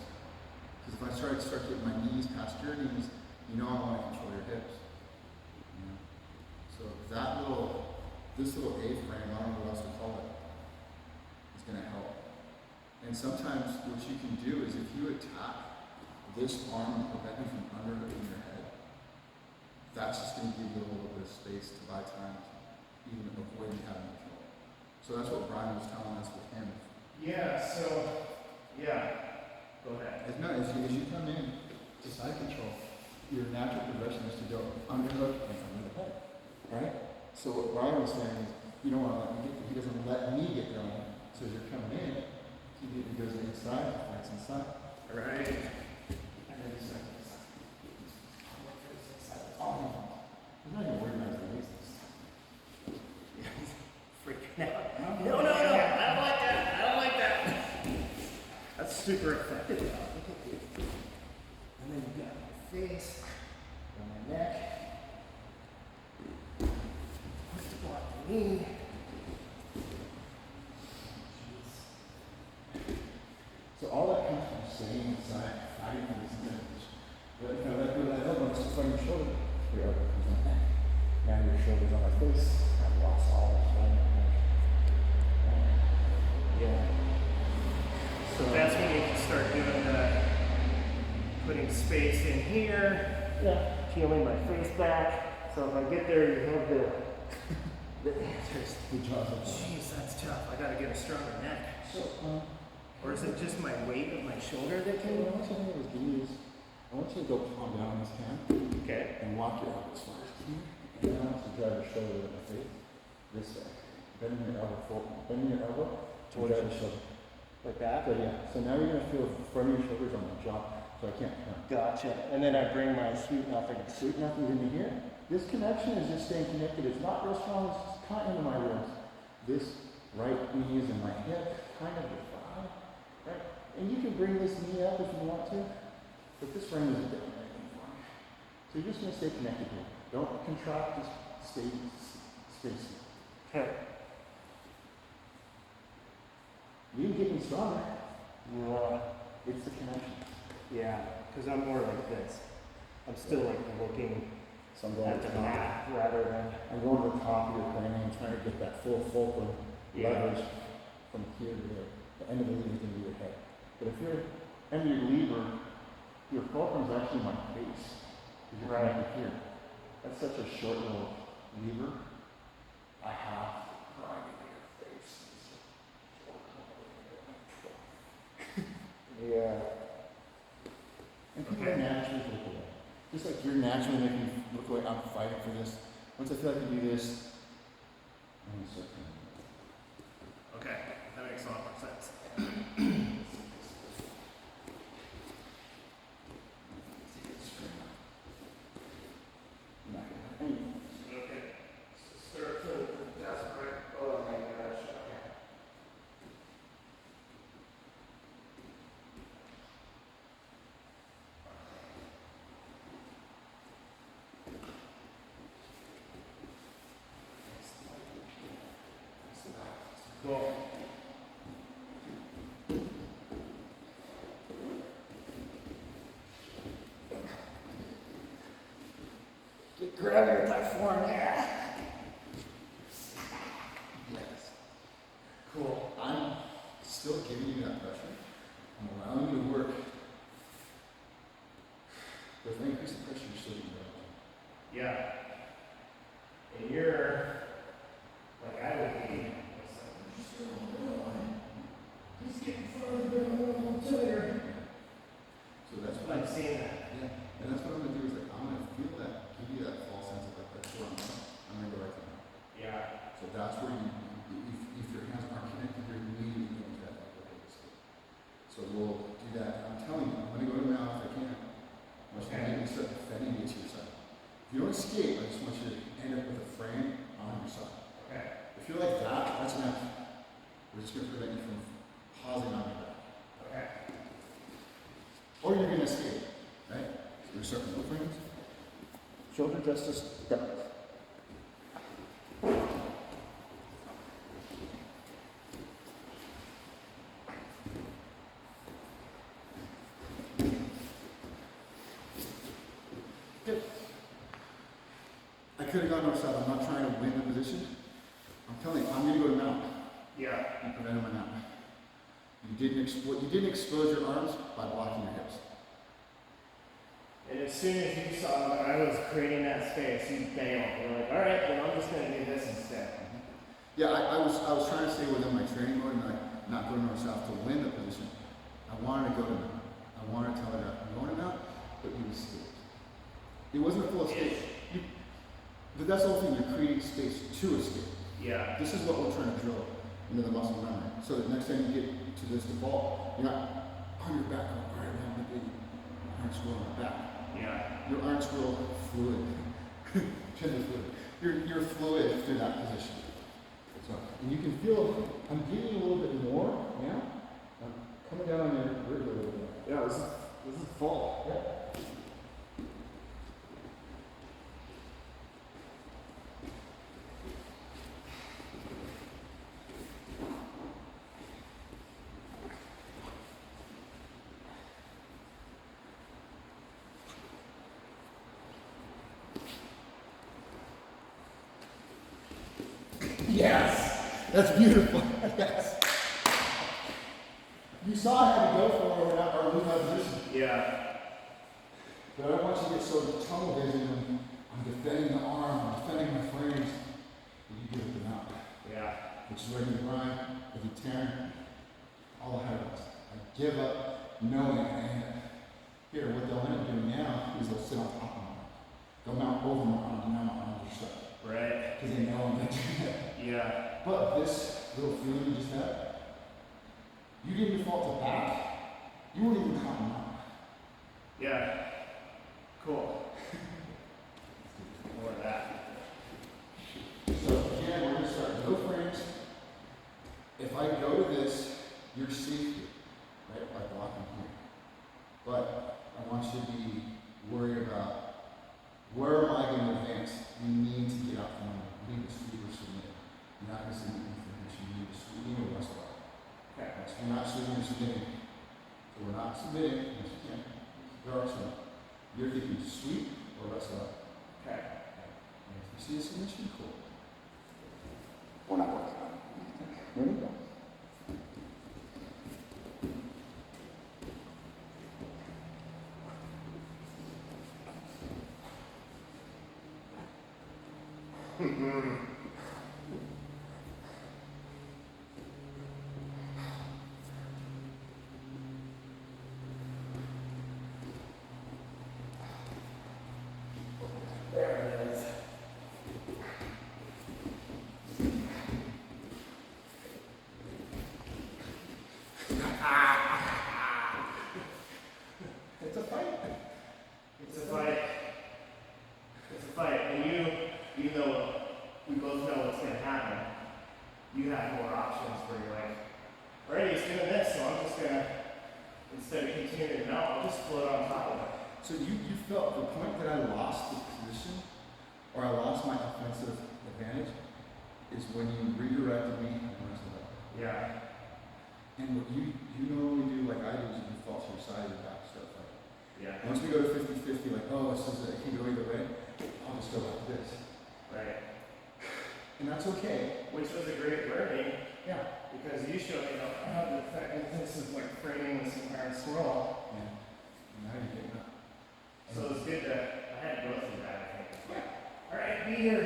Speaker 4: Because if I start getting my knees past your knees, you know I want to control your hips. You know? So this little A-frame, I don't know what else to call it, is going to help. And sometimes what you can do is if you attack this arm preventing from underhooking your head, that's just going to give you a little bit of space to buy time to even avoid having to kill. So that's what Brian was telling us with him.
Speaker 5: Yeah, so, yeah. Go ahead.
Speaker 4: As you come in to side control, your natural progression is to go underhook and under the head, right? So what Brian was saying is, you don't want to let me get, he doesn't let me get going. So as you're coming in, he goes inside, fights inside.
Speaker 5: Right.
Speaker 4: And then he's like, oh, I'm not even worried about the reasons.
Speaker 5: Freaking out. No, I don't like that. I don't like that. That's super effective. Look at this. And then you got my face and my neck. What's the block for me?
Speaker 4: So all that comes from staying inside, fighting for these things. But if I let go of that elbow, it's just on your shoulder. Your elbow comes on back. Now your shoulder's on my face. I've lost all that weight.
Speaker 5: Yeah. So that's when you can start doing the putting space in here.
Speaker 4: Yeah.
Speaker 5: Peeling my face back. So if I get there, you have the answers.
Speaker 4: Good job.
Speaker 5: Jeez, that's tough. I gotta get a stronger neck.
Speaker 4: So,
Speaker 5: Or is it just my weight of my shoulder that
Speaker 4: what
Speaker 5: can?
Speaker 4: I want you to do is give me this. I want you to go palm down on this hand
Speaker 5: Okay.
Speaker 4: and walk your elbows first. And then I want you to drive your shoulder with my face this way. Bending your elbow forward. Bending your elbow to drive your shoulder.
Speaker 5: Like that?
Speaker 4: So yeah. So now you're gonna feel the front of your shoulders on my jaw, so I can't turn.
Speaker 5: Gotcha. And then I bring my sweet nothing.
Speaker 4: Sweet nothing's into here. This connection is just staying connected. It's not real strong. It's just kind of into my ribs. This right knee is in my hip, kind of your thigh, right? And you can bring this knee up if you want to, but this ring isn't doing anything for me. So you're just gonna stay connected here. Don't contract. Just stay spaced.
Speaker 5: Okay.
Speaker 4: You can get me stronger.
Speaker 5: Yeah.
Speaker 4: It's the connection.
Speaker 5: Yeah. Because I'm more like this. I'm still like looking
Speaker 4: So I'm going
Speaker 5: at
Speaker 4: to
Speaker 5: the
Speaker 4: the top.
Speaker 5: mat rather than.
Speaker 4: I'm going to the top of your crane and trying to get that full fulcrum
Speaker 5: Yeah.
Speaker 4: leverage from here to there. The end of the lever is going to be your head. But if you're end of your lever, your fulcrum's actually my face. Because you're
Speaker 5: Right.
Speaker 4: connected here. That's such a short little lever. I have right into your face.
Speaker 5: Yeah.
Speaker 4: And people
Speaker 5: Okay.
Speaker 4: naturally look away. Just like you're naturally making me look away, I'm fighting for this. Once I feel like I do this, I'm going to start coming.
Speaker 5: Okay. That makes a lot more sense. Okay. Start to desperate. Oh my gosh. Okay. Cool. Grab your platform there.
Speaker 4: Yes.
Speaker 5: Cool.
Speaker 4: I'm still giving you that pressure. I'm allowing you to work. But if I increase the pressure, you're still getting better.
Speaker 5: Yeah. And you're like I would be. He's getting further a little tighter.
Speaker 4: So that's what
Speaker 5: I'm seeing that.
Speaker 4: yeah. And that's what I'm gonna do is like I'm gonna feel that, give you that false sense of like that's where I'm going. I'm gonna go right to that.
Speaker 5: Yeah.
Speaker 4: So that's where you if your hands aren't connected, you're immediately going to that equilibrium state. So we'll do that. I'm telling you, I'm gonna go to the mouth if I can. I want you to make me start defending it to your side. If you don't escape, I just want you to end up with a frame on your side.
Speaker 5: Okay.
Speaker 4: If you're like that, that's enough. We're just gonna prevent you from pausing on your back.
Speaker 5: Okay.
Speaker 4: Or you're gonna escape, right? So we're starting with frames. Shoulder justice, depth. Good. I could have gone north side. I'm not trying to win the position. I'm telling you, I'm gonna go to mount.
Speaker 5: Yeah.
Speaker 4: You prevented my mount. You didn't expose your arms by blocking your hips.
Speaker 5: And as soon as you saw that I was creating that space, you bailed. You're like, all right, then I'm just gonna do this instead.
Speaker 4: Yeah, I was trying to stay within my training mode and like not go north south to win the position. I wanted to go to mount. I wanted to tell her that I'm going to mount, but you escaped. It wasn't a full escape. You, but that's the whole thing, you're creating space to escape.
Speaker 5: Yeah.
Speaker 4: This is what we're trying to drill into the muscle memory. So that next time you get to this default, you're not on your back, going, all right, now I'm going to arm squirrel on my back.
Speaker 5: Yeah.
Speaker 4: Your arm squirrel fluid. Chin is fluid. You're fluid through that position. So, and you can feel, I'm getting a little bit more now. I'm coming down on your rib a little bit. Yeah, this is fall. Yeah. Yes, that's beautiful. Yes. You saw I had to go for it or lose my position.
Speaker 5: Yeah.
Speaker 4: But I don't want you to get so tunnel vision when I'm defending the arm, I'm defending my frames, that you give it the mount.
Speaker 5: Yeah.
Speaker 4: Which is ready to grind, if you tear, all the highlights. I give up knowing and here, what they'll end up doing now is they'll sit on top of my arm. They'll mount over my arm, and now my arms are shut.
Speaker 5: Right.
Speaker 4: Because they know I'm going to do that.
Speaker 5: Yeah.
Speaker 4: But this little feeling you just had, you didn't default to back. You weren't even caught in mount.
Speaker 5: Yeah. Cool. More of that.
Speaker 4: So again, we're going to start no frames. If I go to this, you're safe here, right? By blocking here. But I want you to be worried about where am I going to advance? You need to get out from under. You need to sweep or submit. You're not going to submit information. You need to sweep or rest up.
Speaker 5: Okay.
Speaker 4: So we're not sweeping or submitting. So we're not submitting. Yes, you can. There are some. You're thinking sweep or rest up.
Speaker 5: Okay.
Speaker 4: And if you see a submission, cool. We're not working on it. Ready? Go.
Speaker 5: There it is.
Speaker 4: It's a fight.
Speaker 5: It's a fight. It's a fight. And you know, we both know what's going to happen. You have more options where you're like, alright, he's doing this, so I'm just going to, instead of continuing to mount, I'll just float on top of it.
Speaker 4: So you felt the point that I lost the position, or I lost my offensive advantage, is when you redirected me and went to that.
Speaker 5: Yeah.
Speaker 4: And what you normally do, like I do, is you default to your side of your back stuff. Like,
Speaker 5: Yeah.
Speaker 4: once we go to 50-50, like, oh, this is it can go either way, I'll just go like this.
Speaker 5: Right.
Speaker 4: And that's okay.
Speaker 5: Which was a great learning
Speaker 4: Yeah.
Speaker 5: because you showed me how the effectiveness of like framing this entire scroll.
Speaker 4: Yeah. And now you're getting up.
Speaker 5: So it was good that I had to go through that, I think. Yeah. Alright, be here.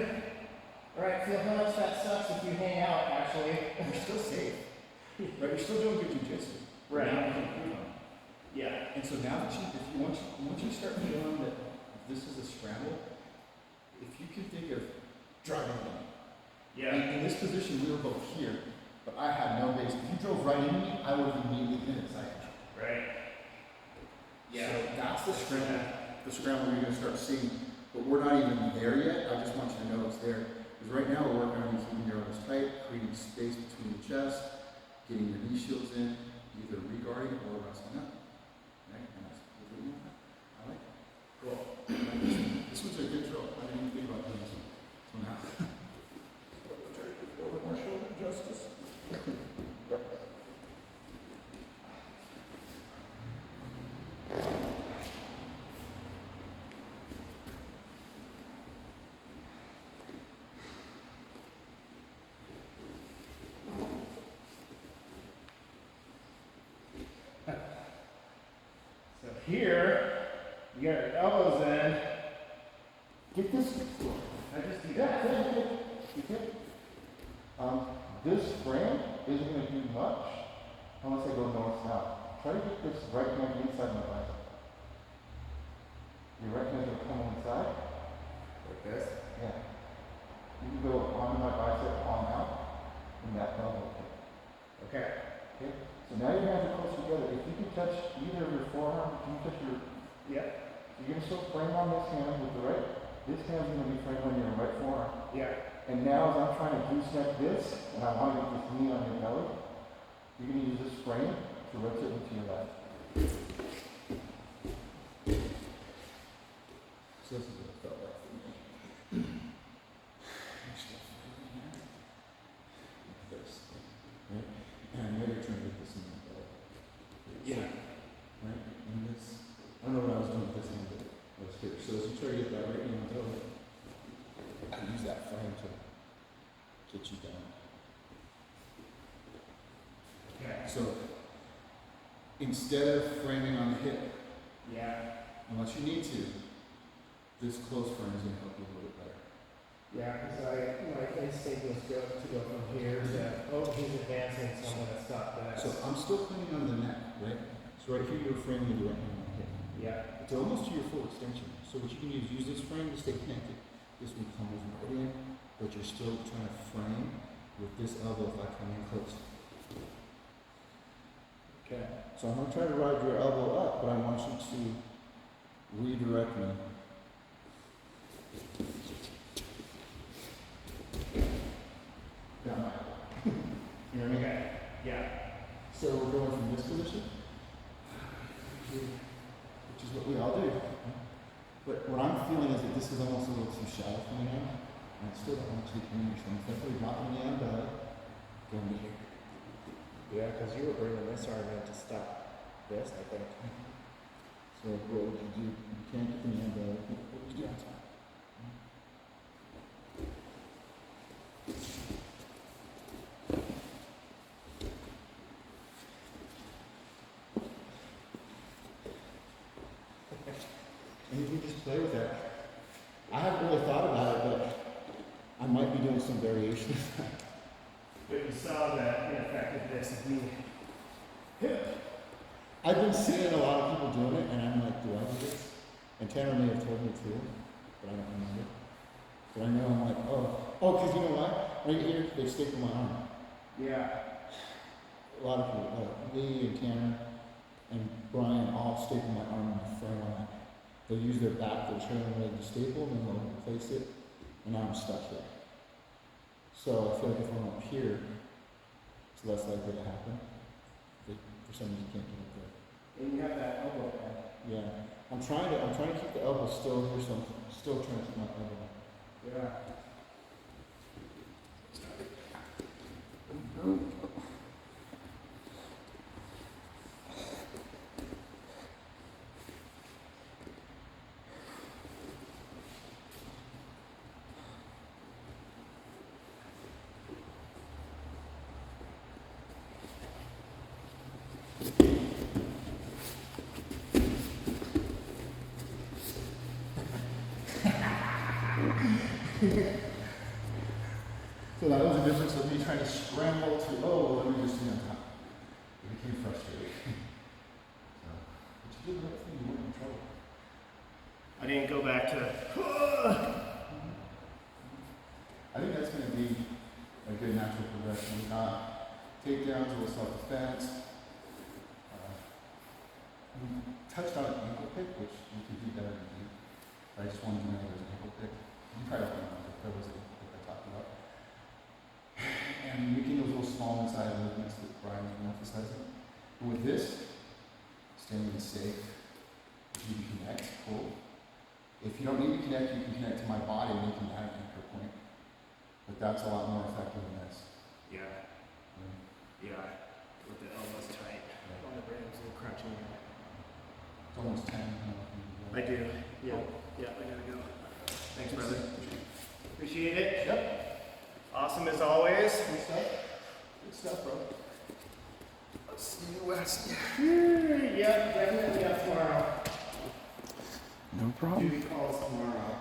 Speaker 5: Alright, feel how much that sucks if you hang out, actually.
Speaker 4: You're still safe. Right? You're still doing good jujitsu.
Speaker 5: Right.
Speaker 4: Now you can improve on it.
Speaker 5: Yeah.
Speaker 4: And so now that once you start feeling that this is a scramble, if you can think of driving in.
Speaker 5: Yeah.
Speaker 4: In this position, we were both here, but I had no base. If you drove right into me, I would have immediately been inside control.
Speaker 5: Right. Yeah.
Speaker 4: So that's the scramble you're going to start seeing. But we're not even there yet. I just want you to know it's there. Because right now we're working on keeping your elbows tight, creating space between the chest, getting your knee shields in, either regarding or resting up. Right? And that's what we're doing. I like it.
Speaker 5: Cool.
Speaker 4: I like this one. This one's a good drill. I didn't even think about doing this one. So now. Over my shoulder, Justice.
Speaker 5: So here, you got your elbows in.
Speaker 4: Get this.
Speaker 5: I just do
Speaker 4: Yeah,
Speaker 5: that.
Speaker 4: yeah. You can. This frame isn't going to do much unless I go north-south. Try to get this right hand inside my bicep. Your right hand will come on inside. now your hands are close together. If you can touch either of your forearm, can you touch your,
Speaker 5: Yeah.
Speaker 4: you're gonna still frame on this hand with the right, this hand's gonna be framed on your right forearm.
Speaker 5: Yeah.
Speaker 4: And now as I'm trying to gooseneck this, and I want to get this knee on your belly, you're gonna use this frame to rotate into your left. So this is what it felt like for me. Right? And I'm ready to try to get this in my belly.
Speaker 5: Yeah.
Speaker 4: Right? And this, I don't know what I was doing with this hand, but I was here. So as you try to get that right in your belly, I use that frame to get you down.
Speaker 5: Okay.
Speaker 4: So instead of framing on the hip,
Speaker 5: Yeah.
Speaker 4: unless you need to, this close frame is going to help you a little bit better.
Speaker 5: Yeah, because my instinct was to go from here to, oh, he's advancing, so I'm gonna stop this.
Speaker 4: So I'm still cleaning on the neck, right? So right here you're framing the right hand on the hip.
Speaker 5: Yeah.
Speaker 4: It's almost to your full extension. So what you can use this frame to stay connected. This will come over right in, but you're still trying to frame with this elbow if I come in close.
Speaker 5: Okay.
Speaker 4: So I'm going to try to ride your elbow up, but I want you to redirect me. Down my elbow. You know what I mean?
Speaker 5: Okay. Yeah.
Speaker 4: So we're going from this position, which is what we all do. But what I'm feeling is that this is almost a little too shallow for me now. And I still don't want you to come in, so I'm definitely dropping the belly, going to here.
Speaker 5: Yeah, because you were bringing this arm in to stop this, I think.
Speaker 4: So what would you do? You can't get the knee belly. What would you do? And you can just play with that. I haven't really thought about it, but I might be doing some variation of that.
Speaker 5: But you saw the ineffectiveness of me.
Speaker 4: I've been seeing a lot of people doing it, and I'm like, do I do this? And Tanner may have told me too, but I don't remember. But I know I'm like, because you know what? Right here, they staple my arm.
Speaker 5: Yeah.
Speaker 4: A lot of people, me and Tanner and Brian all staple my arm in the frame on that. They'll use their back, their trailing leg to staple, and then they'll replace it, and now I'm stuck here. So I feel like if I'm up here, it's less likely to happen. But for some reason, you can't get up there.
Speaker 5: And you have that elbow pad.
Speaker 4: Yeah, I'm trying to keep the elbow still here, so I'm still trying to keep my elbow.
Speaker 5: Yeah.
Speaker 4: So that was the difference of me trying to scramble to, let me just be on top. It became frustrating. So, but you did the right thing, you weren't in trouble.
Speaker 5: I didn't go back to.
Speaker 4: I think that's going to be a good natural progression. Takedowns or self-defense. We touched on an ankle pick, which you could do better than me. I just wanted to know there's an ankle pick. You probably don't know if there was an ankle pick I talked about. And making those little small inside movements that Brian's been emphasizing. But with this, staying safe, if you can connect, cool. If you don't need to connect, you can connect to my body, making that an anchor point. But that's a lot more effective than this.
Speaker 5: Yeah.
Speaker 4: Right?
Speaker 5: Yeah. With the elbows tight. On the ribs and crunching.
Speaker 4: It's almost 10.
Speaker 5: I do. Yeah. Yeah, I gotta go. Thanks, brother. Appreciate it.
Speaker 4: Yep.
Speaker 5: Awesome as always.
Speaker 4: Good stuff. Good stuff, bro.
Speaker 5: Let's see what's. Yep, definitely up tomorrow.
Speaker 4: No problem.
Speaker 5: Duty calls tomorrow.